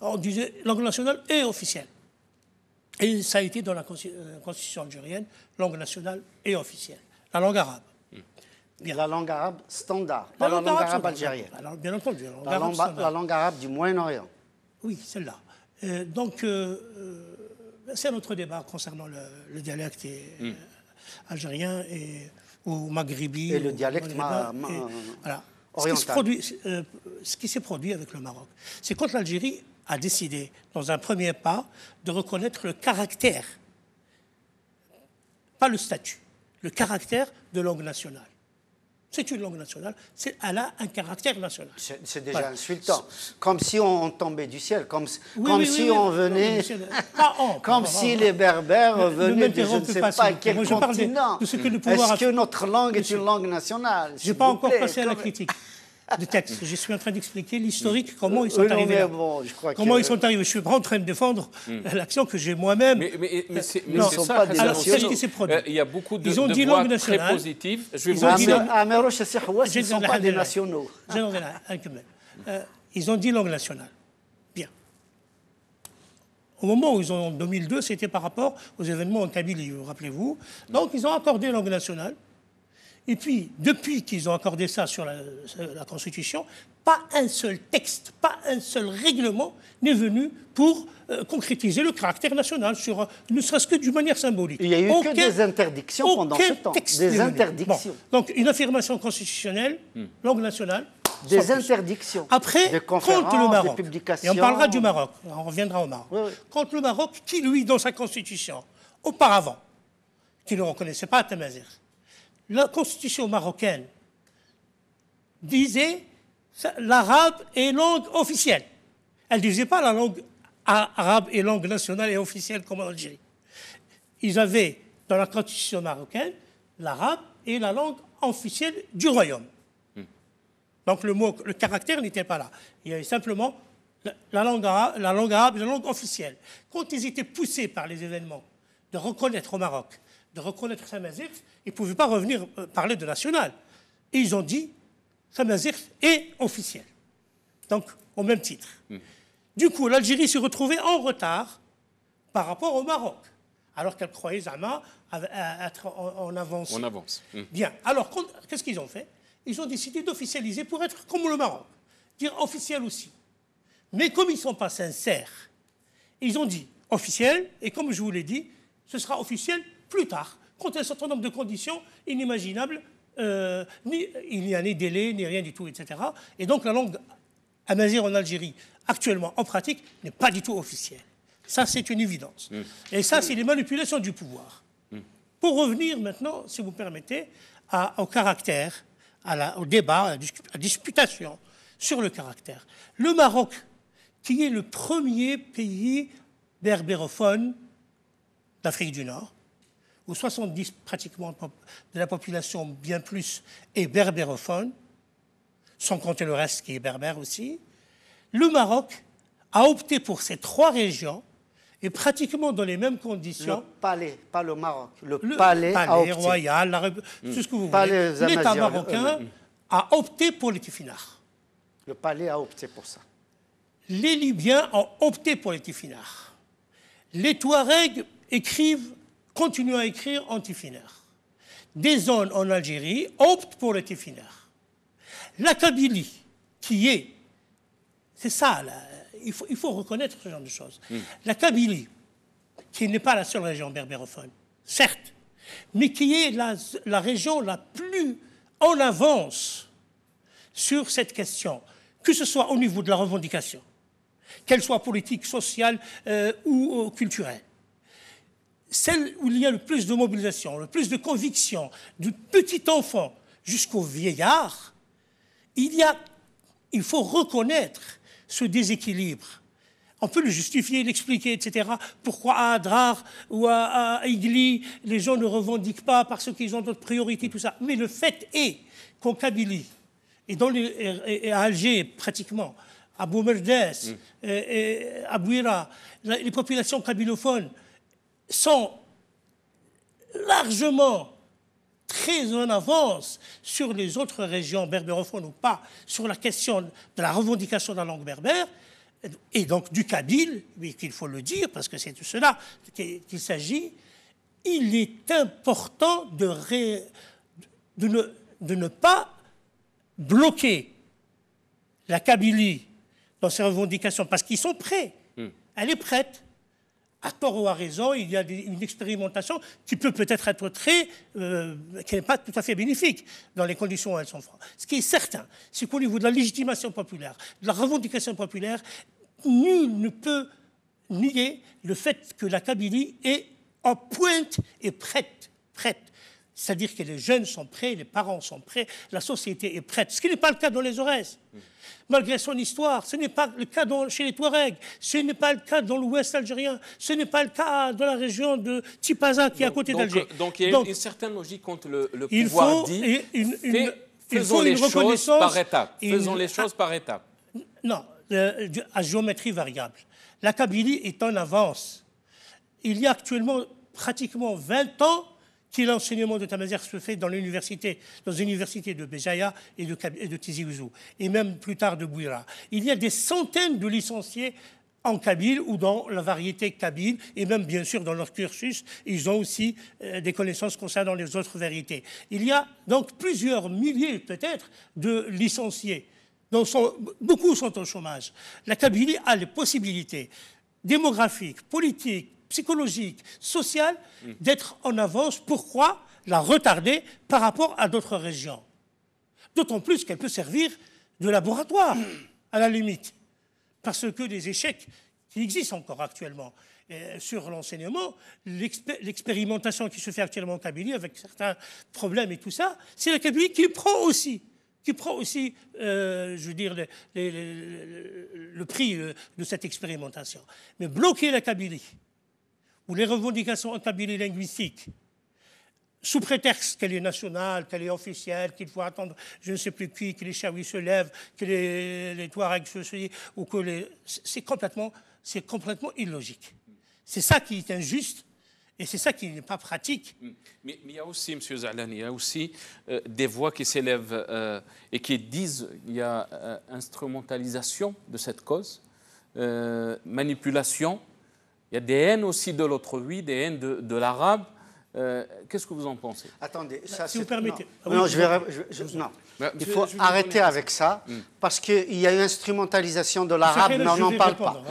on disait langue nationale et officielle. Et ça a été dans la constitution algérienne, langue nationale et officielle. La langue arabe. Bien. La langue arabe standard, pas la langue arabe algérienne. Alors, bien entendu. La langue arabe du Moyen-Orient. Oui, celle-là. Donc, c'est un autre débat concernant le dialecte algérien ou maghribi. Et le dialecte voilà. oriental. Ce qui s'est produit avec le Maroc, c'est quand l'Algérie a décidé, dans un premier pas, de reconnaître le caractère, pas le statut, le caractère de langue nationale. C'est une langue nationale, elle a un caractère national. C'est déjà insultant. Comme si on tombait du ciel, comme si on venait... Comme si les Berbères venaient de je ne sais pas quel continent. Est-ce que notre langue est une langue nationale? Je n'ai pas encore passé à la critique de texte. Je suis en train d'expliquer l'historique, comment ils sont arrivés là. Ils sont arrivés. Je ne suis pas en train de défendre l'action que j'ai moi-même. Mais c'est ça, c'est ce qui s'est produit. Il y a beaucoup de voix très positives. Ils ne sont pas des nationaux. Ils ont dit langue nationale. Bien. Au moment où ils ont, en 2002, c'était par rapport aux événements en Kabylie, rappelez-vous. Donc, ils ont accordé langue nationale. Et puis, depuis qu'ils ont accordé ça sur la Constitution, pas un seul texte, pas un seul règlement n'est venu pour concrétiser le caractère national, ne serait-ce que d'une manière symbolique. Il n'y a eu que des interdictions pendant ce temps. Des interdictions. Bon. Donc, une affirmation constitutionnelle, langue nationale. Des interdictions. Après, contre le Maroc. Des publications. Et on parlera du Maroc. On reviendra au Maroc. Oui. Contre le Maroc, qui, lui, dans sa constitution, auparavant, qui ne reconnaissait pas Tamazight, la constitution marocaine disait l'arabe est langue officielle. Elle ne disait pas la langue arabe est langue nationale et officielle comme en Algérie. Ils avaient, dans la constitution marocaine, l'arabe est la langue officielle du royaume. Donc le caractère n'était pas là. Il y avait simplement la langue arabe et la langue officielle. Quand ils étaient poussés par les événements de reconnaître au Maroc, de reconnaître Tamazight, ils ne pouvaient pas revenir parler de national. Et ils ont dit Tamazight est officiel. Donc, au même titre. Du coup, l'Algérie s'est retrouvée en retard par rapport au Maroc, alors qu'elle croyait Zama être en avance. On avance. Bien. Alors, qu'est-ce qu'ils ont fait? Ils ont décidé d'officialiser pour être comme le Maroc, dire officiel aussi. Mais comme ils ne sont pas sincères, ils ont dit officiel, et comme je vous l'ai dit, ce sera officiel plus tard, quand un certain nombre de conditions inimaginables, il n'y a ni délai, ni rien du tout, etc. Et donc la langue amazigh en Algérie, actuellement, en pratique, n'est pas du tout officielle. Ça, c'est une évidence. Et ça, c'est les manipulations du pouvoir. Pour revenir maintenant, si vous permettez, au caractère, au débat, à la disputation sur le caractère. Le Maroc, qui est le premier pays berbérophone d'Afrique du Nord, où 70 pratiquement de la population, bien plus, est berbérophone, sans compter le reste qui est berbère aussi, le Maroc a opté pour ces trois régions et pratiquement dans les mêmes conditions. Le palais, pas le Maroc. Le palais a opté. Royal, tout ce que vous voulez. L'État marocain a opté pour les Tifinagh. Le palais a opté pour ça. Les Libyens ont opté pour les Tifinagh. Les Touaregs continuent à écrire en Tifinagh. Des zones en Algérie optent pour les Tifinagh. La Kabylie, qui est... C'est ça, là, il faut reconnaître ce genre de choses. La Kabylie, qui n'est pas la seule région berbérophone, certes, mais qui est la région la plus en avance sur cette question, que ce soit au niveau de la revendication, qu'elle soit politique, sociale ou culturelle. celle où il y a le plus de mobilisation, le plus de conviction, du petit enfant jusqu'au vieillard, il faut reconnaître ce déséquilibre. On peut le justifier, l'expliquer, etc. Pourquoi à Adrar ou à Igli, les gens ne revendiquent pas parce qu'ils ont d'autres priorités, tout ça. Mais le fait est qu'en Kabylie, et à Alger pratiquement, à Boumerdes, à Bouira, les populations kabylophones sont largement très en avance sur les autres régions berbérophones ou pas, sur la question de la revendication de la langue berbère, et donc du kabyle, mais qu'il faut le dire, parce que c'est de cela qu'il s'agit. Il est important de ne pas bloquer la Kabylie dans ses revendications, parce qu'ils sont prêts. Elle est prête. À tort ou à raison, il y a une expérimentation qui peut peut-être être qui n'est pas tout à fait bénéfique dans les conditions où elles sont. Ce qui est certain, c'est qu'au niveau de la légitimation populaire, de la revendication populaire, nul ne peut nier le fait que la Kabylie est en pointe et prête. C'est-à-dire que les jeunes sont prêts, les parents sont prêts, la société est prête. Ce qui n'est pas le cas dans les Aurès. Malgré son histoire, ce n'est pas le cas chez les Touaregs, ce n'est pas le cas dans l'ouest algérien, ce n'est pas le cas dans la région de Tipaza qui est à côté d'Alger. Donc il y a une certaine logique contre le pouvoir dit. Faisons les choses par étapes. Faisons les choses par étapes. Non, à géométrie variable. La Kabylie est en avance. Il y a actuellement pratiquement 20 ans que l'enseignement de Tamazight se fait dans les universités de Béjaïa et de Tizi Ouzou, et même plus tard de Bouira. Il y a des centaines de licenciés en kabyle ou dans la variété kabyle, et même bien sûr dans leur cursus, ils ont aussi des connaissances concernant les autres variétés. Il y a donc plusieurs milliers peut-être de licenciés, dont beaucoup sont au chômage. La Kabylie a les possibilités démographiques, politiques, psychologique, sociale, d'être en avance. Pourquoi la retarder par rapport à d'autres régions? D'autant plus qu'elle peut servir de laboratoire, à la limite. Parce que les échecs qui existent encore actuellement sur l'enseignement, l'expérimentation qui se fait actuellement en Kabylie, avec certains problèmes et tout ça, c'est la Kabylie qui prend aussi, je veux dire, le prix de cette expérimentation. Mais bloquer la Kabylie, ou les revendications en Kabylie linguistique, sous prétexte qu'elle est nationale, qu'elle est officielle, qu'il faut attendre je ne sais plus qui, que les Chaouis se lèvent, que les Touaregs se suivent, ou que c'est complètement illogique. C'est ça qui est injuste et c'est ça qui n'est pas pratique. Mais il y a aussi, M. Zalani, il y a aussi des voix qui s'élèvent et qui disent qu'il y a instrumentalisation de cette cause, manipulation. Il y a des haines aussi de l'autre, oui, des haines de l'arabe. Qu'est-ce que vous en pensez? Attendez, ça, si vous permettez. Non, non. Il faut arrêter avec ça, parce qu'il y a une instrumentalisation de l'arabe, mais on n'en parle pas.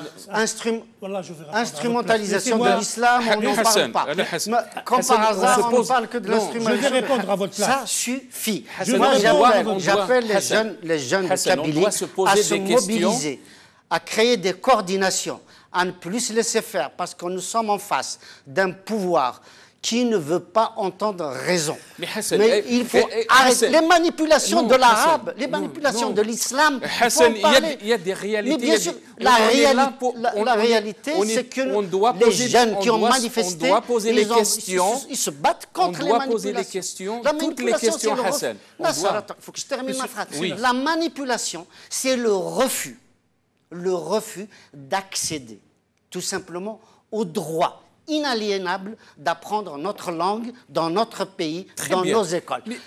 Instrumentalisation de l'islam, on n'en parle pas. Comme par hasard, on ne parle que de l'instrumentalisation. Je vais répondre à votre place. Ça suffit. Moi, j'appelle les jeunes de Kabylie à se mobiliser, à créer des coordinations, à ne plus se laisser faire, parce que nous sommes en face d'un pouvoir qui ne veut pas entendre raison. Mais il faut arrêter les manipulations de l'arabe, les manipulations de l'islam. Il y a des réalités. Mais bien sûr, la réalité, c'est que les jeunes qui ont manifesté, ils se battent contre les manipulations. Toutes les questions, Hassan. Il faut que je termine ma phrase. La manipulation, c'est le refus d'accéder tout simplement au droit inaliénable d'apprendre notre langue dans notre pays, dans nos écoles. Mais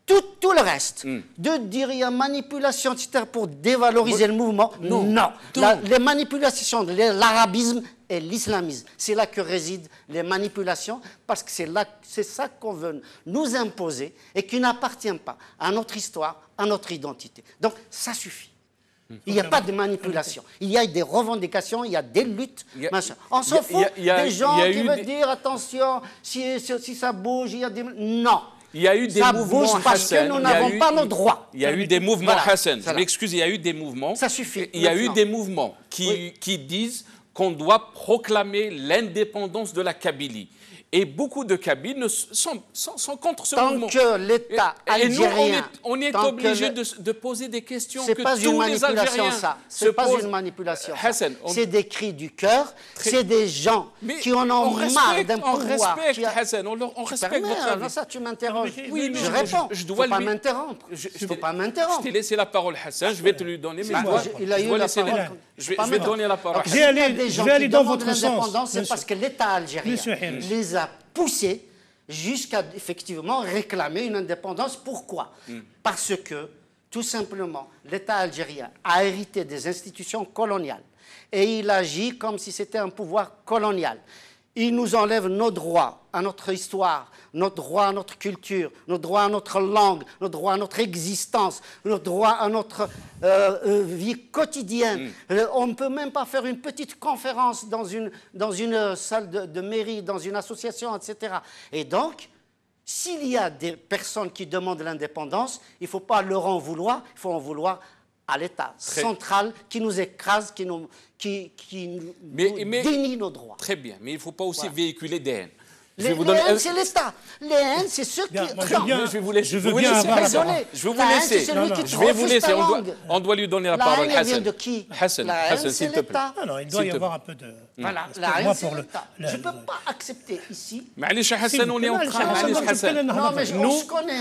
tout le reste, de dire il y a manipulation, etc., pour dévaloriser le mouvement, non. Les manipulations, l'arabisme et l'islamisme, c'est là que résident les manipulations, parce que c'est ça qu'on veut nous imposer et qui n'appartient pas à notre histoire, à notre identité. Donc ça suffit. Il n'y a pas de manipulation. Il y a des revendications, il y a des luttes. On s'en fout des gens qui veulent dire attention, si ça bouge, il y a des... Non. Il y a eu des mouvements, parce que nous n'avons pas nos droits. Il y a eu des mouvements, Hassan. Je m'excuse, il y a eu des mouvements. Ça suffit. Il y a eu des mouvements qui disent qu'on doit proclamer l'indépendance de la Kabylie. Et beaucoup de Kabyles sont contre ce Tant mouvement. que l'État algérien... Et nous, on est obligé de poser des questions que pas tous les Algériens c'est pas une manipulation. Hassan, c'est des cris du cœur. C'est des gens qui en ont marre d'un pouvoir. On respecte, Hassan, on respecte votre avis. Ça, tu m'interroges. Oui, mais je réponds. Je dois pas m'interrompre. Je ne peux pas m'interrompre. Je t'ai laissé la parole, Hassan. Je vais te lui donner. Mais il a eu la parole. Je vais donner la parole. Je vais aller dans votre sens. C'est parce que l'État algérien les a poussés jusqu'à effectivement réclamer une indépendance. Pourquoi? Parce que, tout simplement, l'État algérien a hérité des institutions coloniales et il agit comme si c'était un pouvoir colonial. Il nous enlève nos droits à notre histoire, notre droit à notre culture, notre droit à notre langue, notre droit à notre existence, notre droit à notre vie quotidienne. On ne peut même pas faire une petite conférence dans une salle de mairie, dans une association, etc. Et donc, s'il y a des personnes qui demandent l'indépendance, il ne faut pas leur en vouloir, il faut en vouloir à l'État central qui nous écrase, qui nous dénie nos droits. Très bien, mais il ne faut pas aussi véhiculer des haines. Les haines, c'est l'État. Les haines, c'est ceux qui... Je vais vous laisser. Je veux bien avoir la parole. Je vais vous laisser. Je vais vous laisser. On doit lui donner la parole. La haine vient de qui? Hassan, s'il te plaît. Non, il doit y avoir un peu de... Voilà, la haine, c'est l'État. Je ne peux pas accepter ici... معليش Hassan, on est en train... Non, mais on se connaît,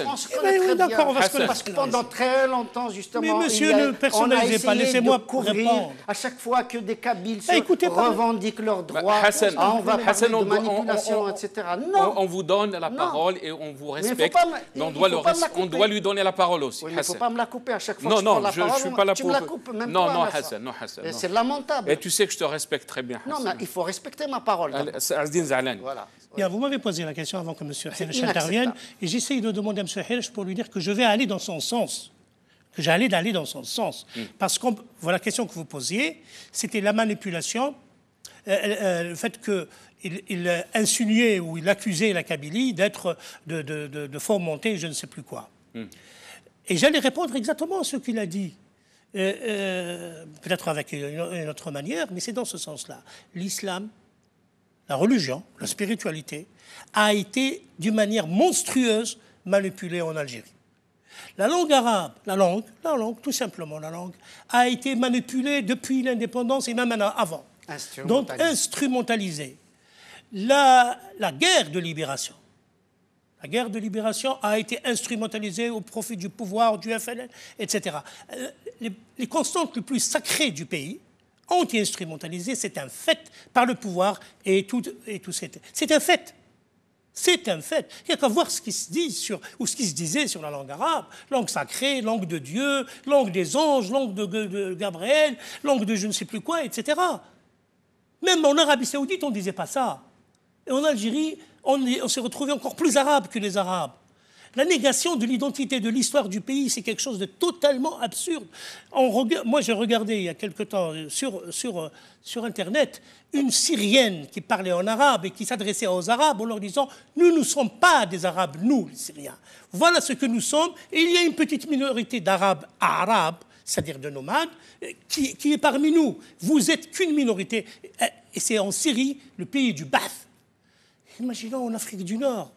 on se connaît très bien. Parce que pendant très longtemps, justement... Mais monsieur, ne personnalisez pas, laissez-moi répondre. À chaque fois que des Kabyles revendiquent leurs droits, on va parler de manipulation, etc. Non. On vous donne la parole et on vous respecte. On doit lui donner la parole aussi. Il ne faut pas me la couper à chaque fois que je prends la parole. Non, je ne suis pas là pour... Tu me la coupes, même non, toi. Non, Hassan, non, Hassan. C'est lamentable. Et tu sais que je te respecte très bien, Hassan. Non, mais il faut respecter ma parole. Azdine Zalani. Voilà. Bien, vous m'avez posé la question avant que M. Hirsch intervienne, et j'essaye de demander à M. Hirsch pour lui dire que je vais aller dans son sens. Que j'allais d'aller dans son sens. Parce que voilà, la question que vous posiez, c'était la manipulation, le fait qu'il insinuait ou il accusait la Kabylie d'être de fomenter je ne sais plus quoi. Et j'allais répondre exactement à ce qu'il a dit. Peut-être avec une autre manière, mais c'est dans ce sens-là. L'islam, la religion, la spiritualité, a été d'une manière monstrueuse manipulée en Algérie. La langue arabe, la langue, tout simplement la langue, a été manipulée depuis l'indépendance et même avant. Donc instrumentalisée. La guerre de libération. La guerre de libération a été instrumentalisée au profit du pouvoir, du FLN, etc. Les constantes les plus sacrées du pays ont été instrumentalisées, c'est un fait, par le pouvoir et tout c'est un fait. C'est un fait. Il n'y a qu'à voir ce qui se dit ou ce qui se disait sur la langue arabe. Langue sacrée, langue de Dieu, langue des anges, langue de Gabriel, langue de je ne sais plus quoi, etc. Même en Arabie Saoudite, on ne disait pas ça. Et en Algérie, on s'est retrouvé encore plus arabe que les Arabes. La négation de l'identité, de l'histoire du pays, c'est quelque chose de totalement absurde. Moi, j'ai regardé il y a quelque temps sur Internet une Syrienne qui parlait en arabe et qui s'adressait aux Arabes en leur disant « Nous ne sommes pas des Arabes, nous, les Syriens. Voilà ce que nous sommes. Et il y a une petite minorité d'Arabes arabes, c'est-à-dire de nomades, qui est parmi nous. Vous êtes qu'une minorité. » Et c'est en Syrie, le pays du Ba'ath. Imaginons en Afrique du Nord.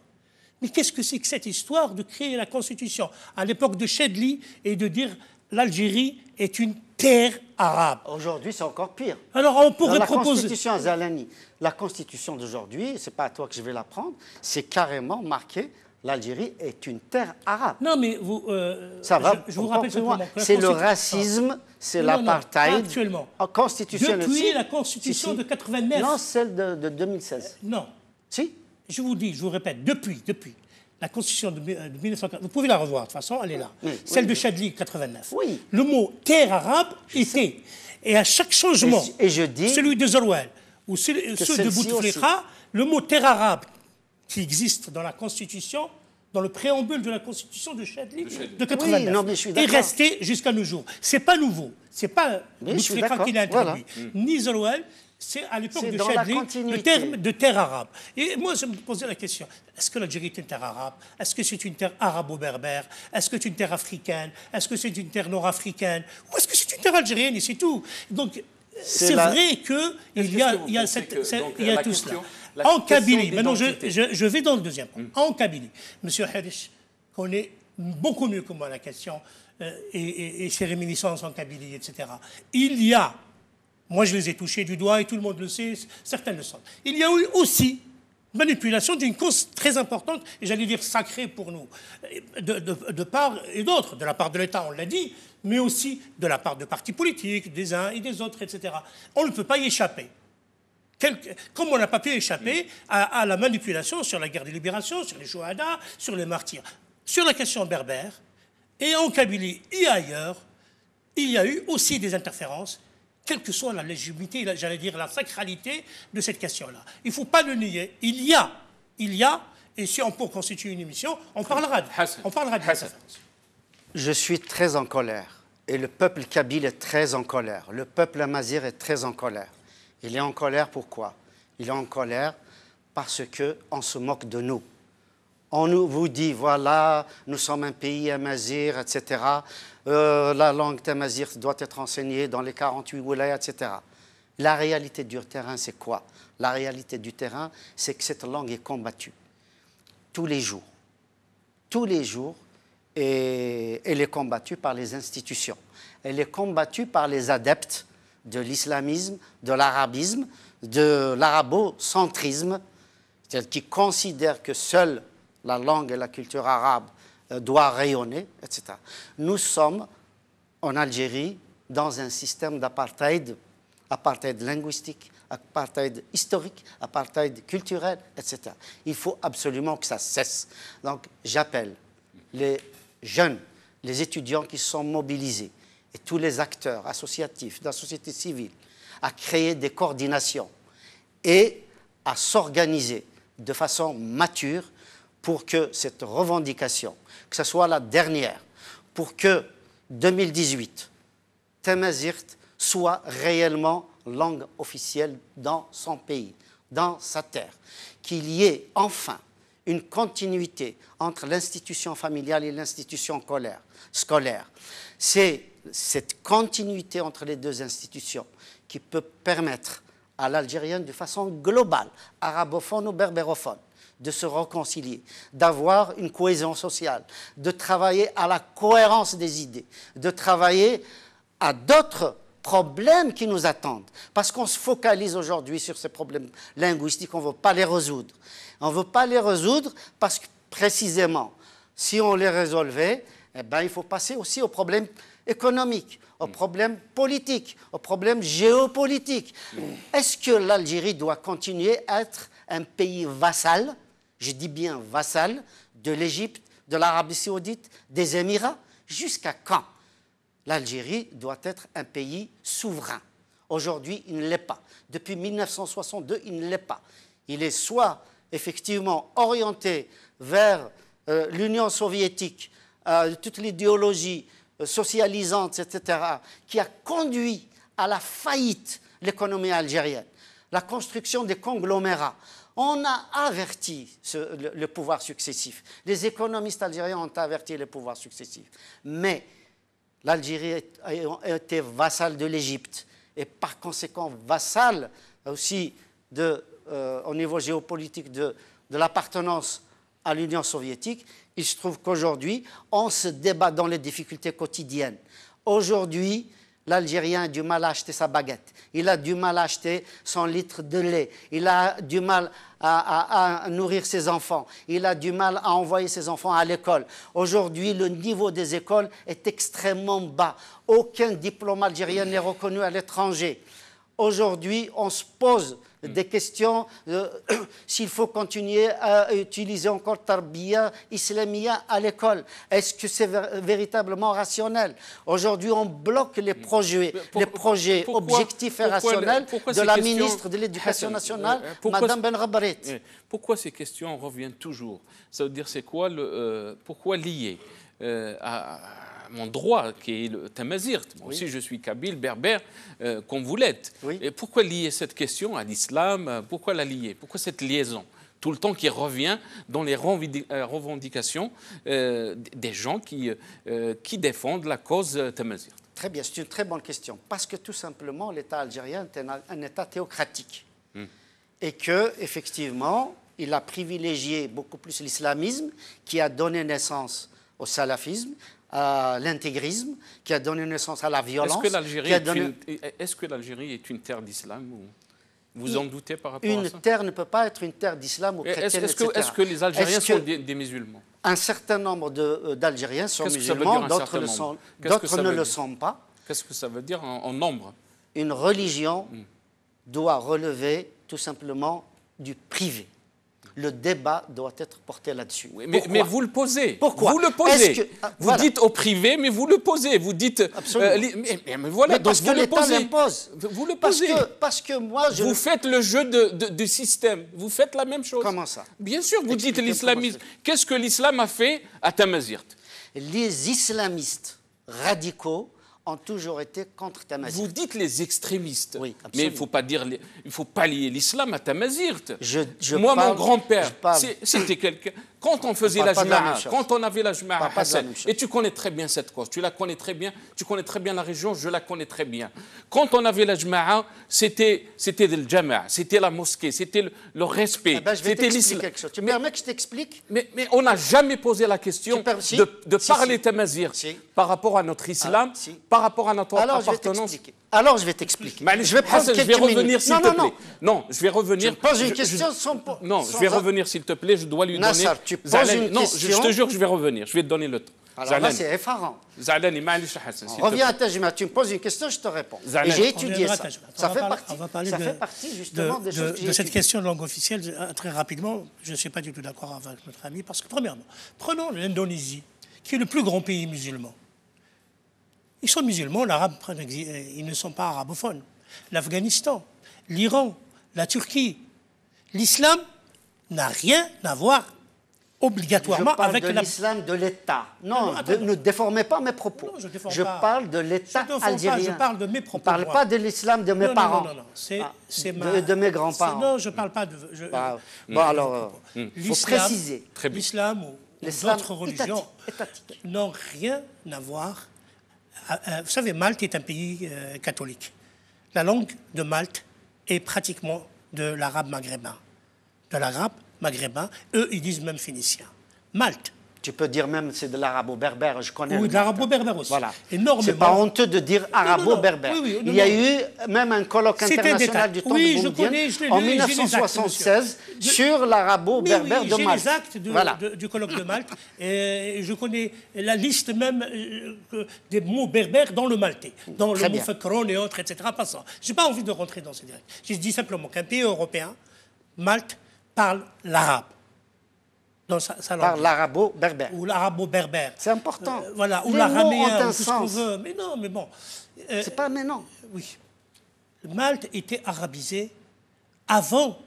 Mais qu'est-ce que c'est que cette histoire de créer la Constitution à l'époque de Chedli et de dire l'Algérie est une terre arabe? Aujourd'hui, c'est encore pire. Alors on pourrait proposer... La Constitution Zalani, la Constitution d'aujourd'hui, c'est pas à toi que je vais la prendre, c'est carrément marqué l'Algérie est une terre arabe. Non, mais vous... je vous rappelle simplement que c'est le racisme, c'est l'apartheid. Actuellement. Constitutionnel. Depuis la Constitution de 89. Non, celle de 2016. Non. Si. Je vous répète, depuis la Constitution de 1989, vous pouvez la revoir, de toute façon, elle est là. Celle de Chadli, 89. Oui. Le mot terre arabe était. Et à chaque changement, et je dis celui de Zorwell ou ceux de Bouteflika, le mot terre arabe qui existe dans la Constitution, dans le préambule de la Constitution de Chadli de 89, est resté jusqu'à nos jours. C'est pas nouveau. C'est pas Bouteflika qui l'a introduit. Voilà. Ni Zorwell. C'est à l'époque de Chadli le terme de terre arabe. Et moi, je me posais la question, est-ce que l'Algérie est une terre arabe? Est-ce que c'est une terre arabo-berbère? Est-ce que c'est une terre africaine? Est-ce que c'est une terre nord-africaine? Ou est-ce que c'est une terre algérienne? Et c'est tout. Donc, c'est vrai qu'il y a tout cela. En Kabylie, maintenant je vais dans le deuxième point. En Kabylie, M. Harish connaît beaucoup mieux que moi la question et ses réminiscences en Kabylie, etc. Il y a, moi je les ai touchés du doigt et tout le monde le sait, certains le savent. Il y a eu aussi manipulation d'une cause très importante, et j'allais dire sacrée pour nous, de part et d'autre, de la part de l'État, on l'a dit, mais aussi de la part de partis politiques, des uns et des autres, etc. On ne peut pas y échapper. Comme on n'a pas pu échapper à la manipulation sur la guerre de libération, sur les Chouhada, sur les martyrs, sur la question berbère, et en Kabylie et ailleurs, il y a eu aussi des interférences, quelle que soit la légitimité, j'allais dire la sacralité de cette question-là. Il ne faut pas le nier. Il y a, et si on peut constituer une émission, on parlera de ça. Je suis très en colère, et le peuple kabyle est très en colère. Le peuple amazigh est très en colère. Il est en colère pourquoi? Il est en colère parce qu'on se moque de nous. On vous dit, voilà, nous sommes un pays amazigh, etc. La langue tamazight doit être enseignée dans les 48 wilayas, etc. La réalité du terrain, c'est quoi? La réalité du terrain, c'est que cette langue est combattue tous les jours. Tous les jours, et elle est combattue par les institutions. Elle est combattue par les adeptes de l'islamisme, de l'arabisme, de l'arabo-centrisme, c'est-à-dire qui considèrent que seule la langue et la culture arabe doit rayonner, etc. Nous sommes, en Algérie, dans un système d'apartheid, apartheid linguistique, apartheid historique, apartheid culturel, etc. Il faut absolument que ça cesse. Donc, j'appelle les jeunes, les étudiants qui sont mobilisés, et tous les acteurs associatifs de la société civile, à créer des coordinations et à s'organiser de façon mature pour que cette revendication, que ce soit la dernière, pour que 2018, tamazight soit réellement langue officielle dans son pays, dans sa terre, qu'il y ait enfin une continuité entre l'institution familiale et l'institution scolaire. C'est cette continuité entre les deux institutions qui peut permettre à l'Algérien de façon globale, arabophone ou berbérophone, de se réconcilier, d'avoir une cohésion sociale, de travailler à la cohérence des idées, de travailler à d'autres problèmes qui nous attendent. Parce qu'on se focalise aujourd'hui sur ces problèmes linguistiques, on ne veut pas les résoudre. On ne veut pas les résoudre parce que précisément, si on les résolvait, eh ben, il faut passer aussi aux problèmes économiques, aux problèmes politiques, aux problèmes géopolitiques. Est-ce que l'Algérie doit continuer à être un pays vassal, je dis bien vassal, de l'Égypte, de l'Arabie saoudite, des Émirats? Jusqu'à quand? L'Algérie doit être un pays souverain. Aujourd'hui, il ne l'est pas. Depuis 1962, il ne l'est pas. Il est soit effectivement orienté vers l'Union soviétique, toute l'idéologie socialisante, etc., qui a conduit à la faillite l'économie algérienne, la construction des conglomérats. On a averti le pouvoir successif. Les économistes algériens ont averti les pouvoirs successifs. Mais l'Algérie a été vassale de l'Égypte et par conséquent vassale aussi au niveau géopolitique de l'appartenance à l'Union soviétique. Il se trouve qu'aujourd'hui, on se débat dans les difficultés quotidiennes. Aujourd'hui, l'Algérien a du mal à acheter sa baguette. Il a du mal à acheter son litre de lait. Il a du mal à nourrir ses enfants. Il a du mal à envoyer ses enfants à l'école. Aujourd'hui, le niveau des écoles est extrêmement bas. Aucun diplôme algérien n'est reconnu à l'étranger. Aujourd'hui, on se pose des questions s'il faut continuer à utiliser encore Tarbiya Islamia à l'école. Est-ce que c'est véritablement rationnel? Aujourd'hui, on bloque les projets objectifs et rationnels de la ministre de l'Éducation nationale, Mme Benrabrit. Pourquoi ces questions reviennent toujours? Ça veut dire, c'est quoi pourquoi lier à mon droit, qui est le tamazight. Moi aussi, je suis kabyle, berbère, comme vous l'êtes. Oui. Et pourquoi lier cette question à l'islam? Pourquoi la lier? Pourquoi cette liaison tout le temps qui revient dans les revendications des gens qui défendent la cause tamazight? Très bien, c'est une très bonne question. Parce que tout simplement, l'État algérien est un État théocratique. Et que, effectivement, il a privilégié beaucoup plus l'islamisme, qui a donné naissance au salafisme, à l'intégrisme, qui a donné naissance à la violence. Est-ce que l'Algérie est une terre d'islam ou vous en doutez par rapport à ça? Une terre ne peut pas être une terre d'islam ou chrétienne, etc. Est-ce que les Algériens sont des musulmans? Un certain nombre d'Algériens sont musulmans, d'autres ne le sont pas. Qu'est-ce que ça veut dire en nombre? Une religion doit relever tout simplement du privé. Le débat doit être porté là-dessus. Oui, mais vous le posez. Pourquoi? Vous le posez. Vous voilà. dites au privé, mais vous le posez. Vous dites... mais voilà, mais parce donc que l'État l'impose. Vous le posez. Parce que moi, vous faites le jeu du système. Vous faites la même chose. Comment ça? Bien sûr, vous dites l'islamisme. Qu'est-ce que l'islam a fait à Tamazirt? Les islamistes radicaux ont toujours été contre Tamazirt. Vous dites les extrémistes, oui, mais il faut pas lier l'islam à Tamazirt. Moi, mon grand-père, c'était quelqu'un... Quand on faisait la Jma'a, quand on avait la Jma'a Hassan, et tu connais très bien cette cause, tu la connais très bien, tu connais très bien la région, je la connais très bien. Quand on avait la Jma'a, c'était le Jama'a, c'était la mosquée, c'était le respect. Je vais t'expliquer quelque chose. Tu me permets que je t'explique? Mais on n'a jamais posé la question de parler Tamazirt par rapport à notre islam, par rapport à notre appartenance. Alors, je vais t'expliquer. Je vais revenir, s'il te plaît. Non, je vais revenir. Tu poses une question sans... Non, je vais revenir, s'il te plaît. Je dois lui donner... Nassar, tu poses une question... je te jure que je vais revenir. Je vais te donner le temps. Alors là, c'est effarant. Reviens à ta Jma'a. Tu me poses une question, je te réponds. Et j'ai étudié ça. Ça fait partie justement des choses de cette question de langue officielle. Très rapidement, je ne suis pas du tout d'accord avec notre ami. Parce que, premièrement, prenons l'Indonésie, qui est le plus grand pays musulman. Ils sont musulmans, l'arabe, ils ne sont pas arabophones. L'Afghanistan, l'Iran, la Turquie, l'islam n'a rien à voir obligatoirement avec l'islam de l'État. Non, ne déformez pas mes propos. Non, je parle de l'État algérien. Je parle de mes propos. Je ne parle pas de l'islam de mes parents. Non. De mes grands-parents. Non, je ne parle pas de... Bon, alors, il faut préciser. L'islam ou d'autres religions n'ont rien à voir. Vous savez, Malte est un pays catholique. La langue de Malte est pratiquement de l'arabe maghrébin. De l'arabe maghrébin, eux, ils disent même phénicien. Malte. Tu peux dire même c'est de l'arabo-berbère, je connais. Oui, de l'arabo-berbère aussi. Voilà. Énormément. C'est pas honteux de dire arabo-berbère. Il y a eu même un colloque international du temps de Boumedienne en 1976 sur l'arabo-berbère de Malte. J'ai les actes du colloque de Malte et je connais la liste même des mots berbères dans le maltais, dans le mot fakron et autres, etc. Passant. Je n'ai pas envie de rentrer dans ces directs. Je dis simplement qu'un pays européen, Malte, parle l'arabe. Dans sa langue. Par l'arabo-berbère. Ou l'arabo-berbère. C'est important. Voilà, ou les l'araméen, mots ont tout ce qu'on veut. Mais non, mais bon. C'est pas mais non. Oui. Malte était arabisé avant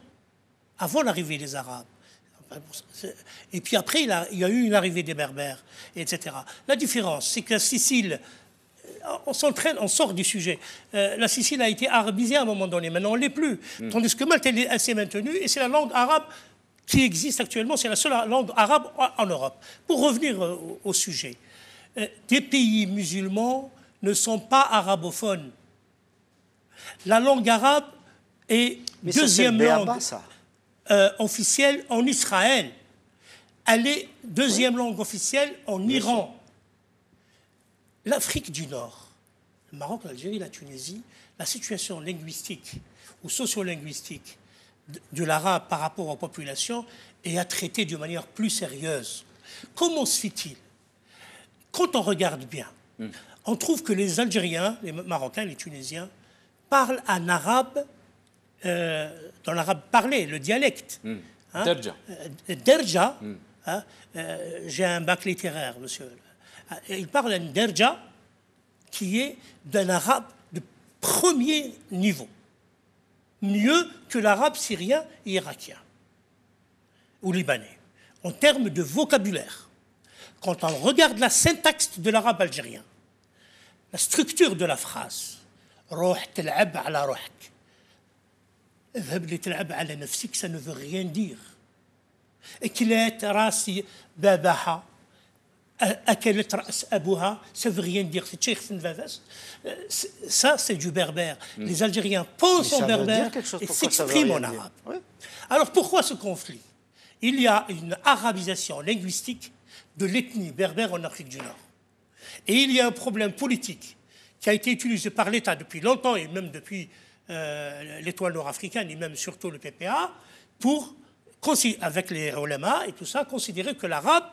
l'arrivée des Arabes. Et puis après, il y a eu une arrivée des Berbères, etc. La différence, c'est que la Sicile, on sort du sujet. La Sicile a été arabisée à un moment donné, maintenant on ne l'est plus. Tandis que Malte, elle s'est maintenue, et c'est la langue arabe qui existe actuellement, c'est la seule langue arabe en Europe. Pour revenir au sujet, des pays musulmans ne sont pas arabophones. La langue arabe est deuxième langue officielle en Israël. Elle est deuxième langue officielle en Iran. L'Afrique du Nord, le Maroc, l'Algérie, la Tunisie, la situation linguistique ou sociolinguistique de l'arabe par rapport aux populations est à traiter de manière plus sérieuse. Comment se fait-il? Quand on regarde bien, on trouve que les Algériens, les Marocains, les Tunisiens parlent en arabe, dans l'arabe parlé, le dialecte. Derja. Derja. J'ai un bac littéraire, monsieur. Ils parlent un derja qui est d'un arabe de premier niveau. Mieux que l'arabe syrien et irakien ou libanais, en termes de vocabulaire. Quand on regarde la syntaxe de l'arabe algérien, la structure de la phrase, ça ne veut rien dire. ça veut rien dire. Ça, c'est du berbère. Les Algériens pensent en berbère et s'expriment en arabe. Oui. Alors pourquoi ce conflit? Il y a une arabisation linguistique de l'ethnie berbère en Afrique du Nord. Et il y a un problème politique qui a été utilisé par l'État depuis longtemps, et même depuis l'étoile nord-africaine, et même surtout le PPA, pour, avec les ulama et tout ça, considérer que l'arabe,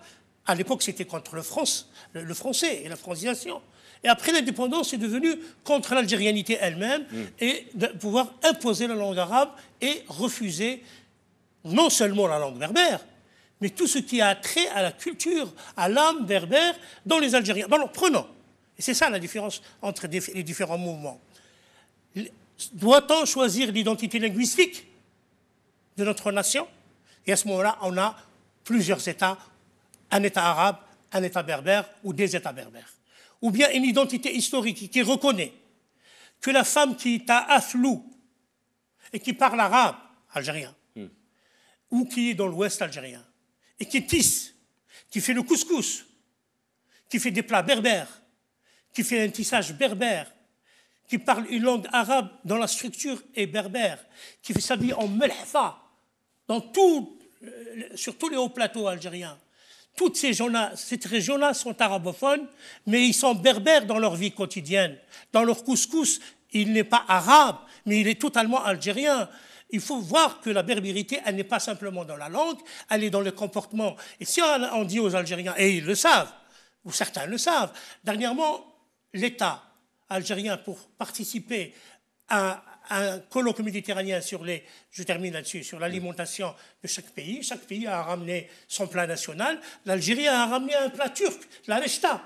à l'époque, c'était contre le français et la francisation. Et après l'indépendance, c'est devenu contre l'algérianité elle-même et de pouvoir imposer la langue arabe et refuser non seulement la langue berbère, mais tout ce qui a trait à la culture, à l'âme berbère dans les Algériens. Alors, prenons, et c'est ça la différence entre les différents mouvements. Doit-on choisir l'identité linguistique de notre nation? Et à ce moment-là, on a plusieurs États, un État arabe, un État berbère ou des États berbères. Ou bien une identité historique qui reconnaît que la femme qui est à Aflou et qui parle arabe algérien, ou qui est dans l'ouest algérien, et qui tisse, qui fait le couscous, qui fait des plats berbères, qui fait un tissage berbère, qui parle une langue arabe dans la structure et berbère, qui fait s'habiller en melhfa, sur tous les hauts plateaux algériens. Toutes ces gens-là, cette région-là sont arabophones, mais ils sont berbères dans leur vie quotidienne. Dans leur couscous, il n'est pas arabe, mais il est totalement algérien. Il faut voir que la berbérité, elle n'est pas simplement dans la langue, elle est dans le comportement. Et si on dit aux Algériens, et ils le savent, ou certains le savent, dernièrement, l'État algérien, pour participer à un colloque méditerranéen je termine là-dessus, sur l'alimentation de chaque pays a ramené son plat national, l'Algérie a ramené un plat turc, la rechta.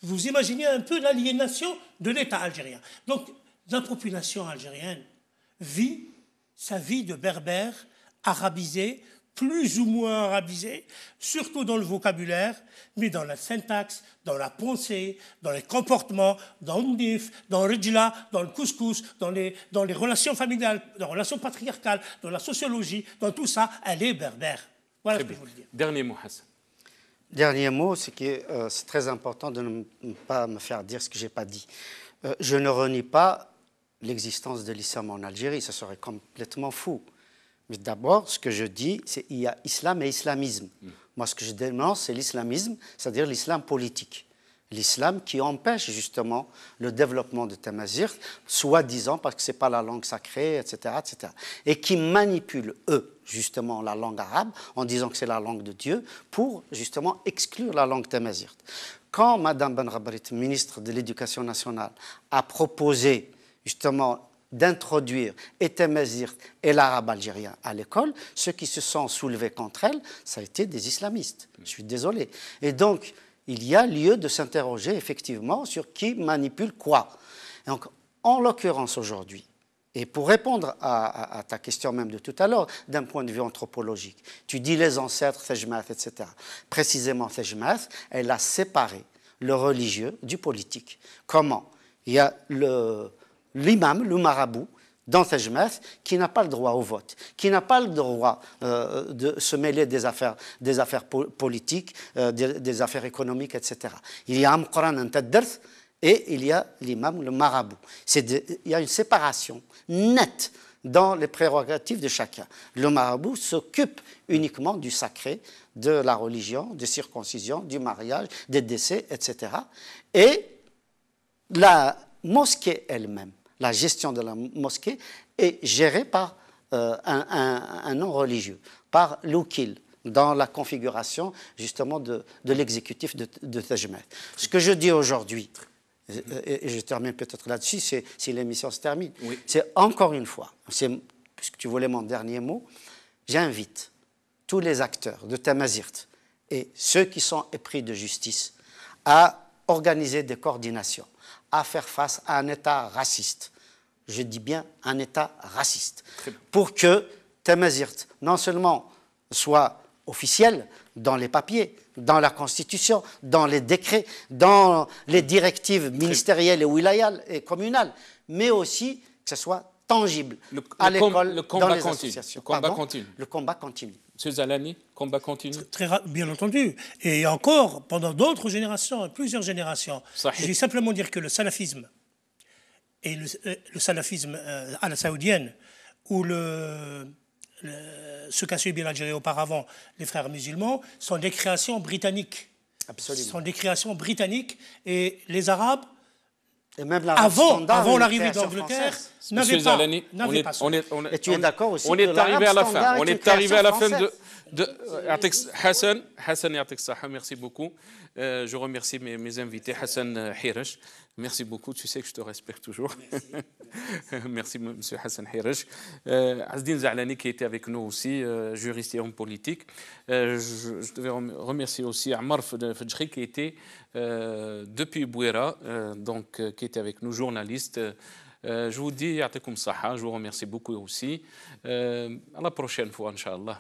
Vous imaginez un peu l'aliénation de l'État algérien. Donc, la population algérienne vit sa vie de berbère arabisée, plus ou moins arabisée, surtout dans le vocabulaire, mais dans la syntaxe, dans la pensée, dans les comportements, dans le nif, dans le rijla, dans le couscous, dans les relations familiales, dans les relations patriarcales, dans la sociologie, dans tout ça, elle est berbère. Voilà ce que je voulais dire. Dernier mot, Hassan. Dernier mot, c'est que c'est très important de ne pas me faire dire ce que je n'ai pas dit. Je ne renie pas l'existence de l'islam en Algérie, ce serait complètement fou. Mais d'abord, ce que je dis, c'est qu'il y a islam et islamisme. Moi, ce que je dénonce, c'est l'islamisme, c'est-à-dire l'islam politique. L'islam qui empêche justement le développement de Tamazirt, soi-disant parce que ce n'est pas la langue sacrée, etc., etc. Et qui manipule, eux, justement, la langue arabe en disant que c'est la langue de Dieu pour, justement, exclure la langue Tamazirt. Quand Mme Benrabrit, ministre de l'Éducation nationale, a proposé, justement, d'introduire et Tamazirt et l'arabe algérien à l'école, ceux qui se sont soulevés contre elle, ça a été des islamistes. Je suis désolé. Et donc, il y a lieu de s'interroger effectivement sur qui manipule quoi. Et donc, en l'occurrence aujourd'hui, et pour répondre à ta question même de tout à l'heure, d'un point de vue anthropologique, tu dis les ancêtres, Tejmath, etc. Précisément, Tejmath, elle a séparé le religieux du politique. Comment? Il y a l'imam, le marabout, dans Tejmath, qui n'a pas le droit au vote, qui n'a pas le droit de se mêler des affaires politiques, des affaires économiques, etc. Il y a Amqran Antadderth et il y a l'imam, le marabout. Il y a une séparation nette dans les prérogatives de chacun. Le marabout s'occupe uniquement du sacré, de la religion, des circoncisions, du mariage, des décès, etc. Et la mosquée elle-même, la gestion de la mosquée est gérée par un non-religieux, par l'oukil, dans la configuration justement de l'exécutif de Tejmath. Ce que je dis aujourd'hui, et je termine peut-être là-dessus, si l'émission se termine, oui. C'est encore une fois, puisque tu voulais mon dernier mot, j'invite tous les acteurs de Tamazirt et ceux qui sont épris de justice à organiser des coordinations, à faire face à un État raciste. Je dis bien un État raciste. Pour que Tamazirt, non seulement soit officiel dans les papiers, dans la Constitution, dans les décrets, dans les directives ministérielles et wilayales et communales, mais aussi que ce soit tangible à l'école, dans les associations. Le combat continue. Le combat continue. M. Zalani, combat continue. Bien entendu. Et encore, pendant d'autres générations, plusieurs générations. Je vais simplement dire que le salafisme et le salafisme à la saoudienne, ou ce qu'a subi l'Algérie auparavant, les frères musulmans, sont des créations britanniques. Absolument. Ce sont des créations britanniques. Et les Arabes, et même avant l'arrivée d'Angleterre, n'avaient pas ça. Et tu es d'accord aussi on est arrivé à la fin. On est arrivé à la fin de Hassan Yatek Saha, merci beaucoup. Je remercie mes invités. Hassan Hiresh, merci beaucoup. Tu sais que je te respecte toujours. Merci, M. Hassan Hiresh. Azdine Zalani qui était avec nous aussi, juriste et homme politique. Je devais remercier aussi Ammar Fedjri qui était depuis Bouira, donc qui était avec nous, journaliste. Je vous dis, Ya'tikoum Saha, je vous remercie beaucoup aussi. À la prochaine fois, Inch'Allah.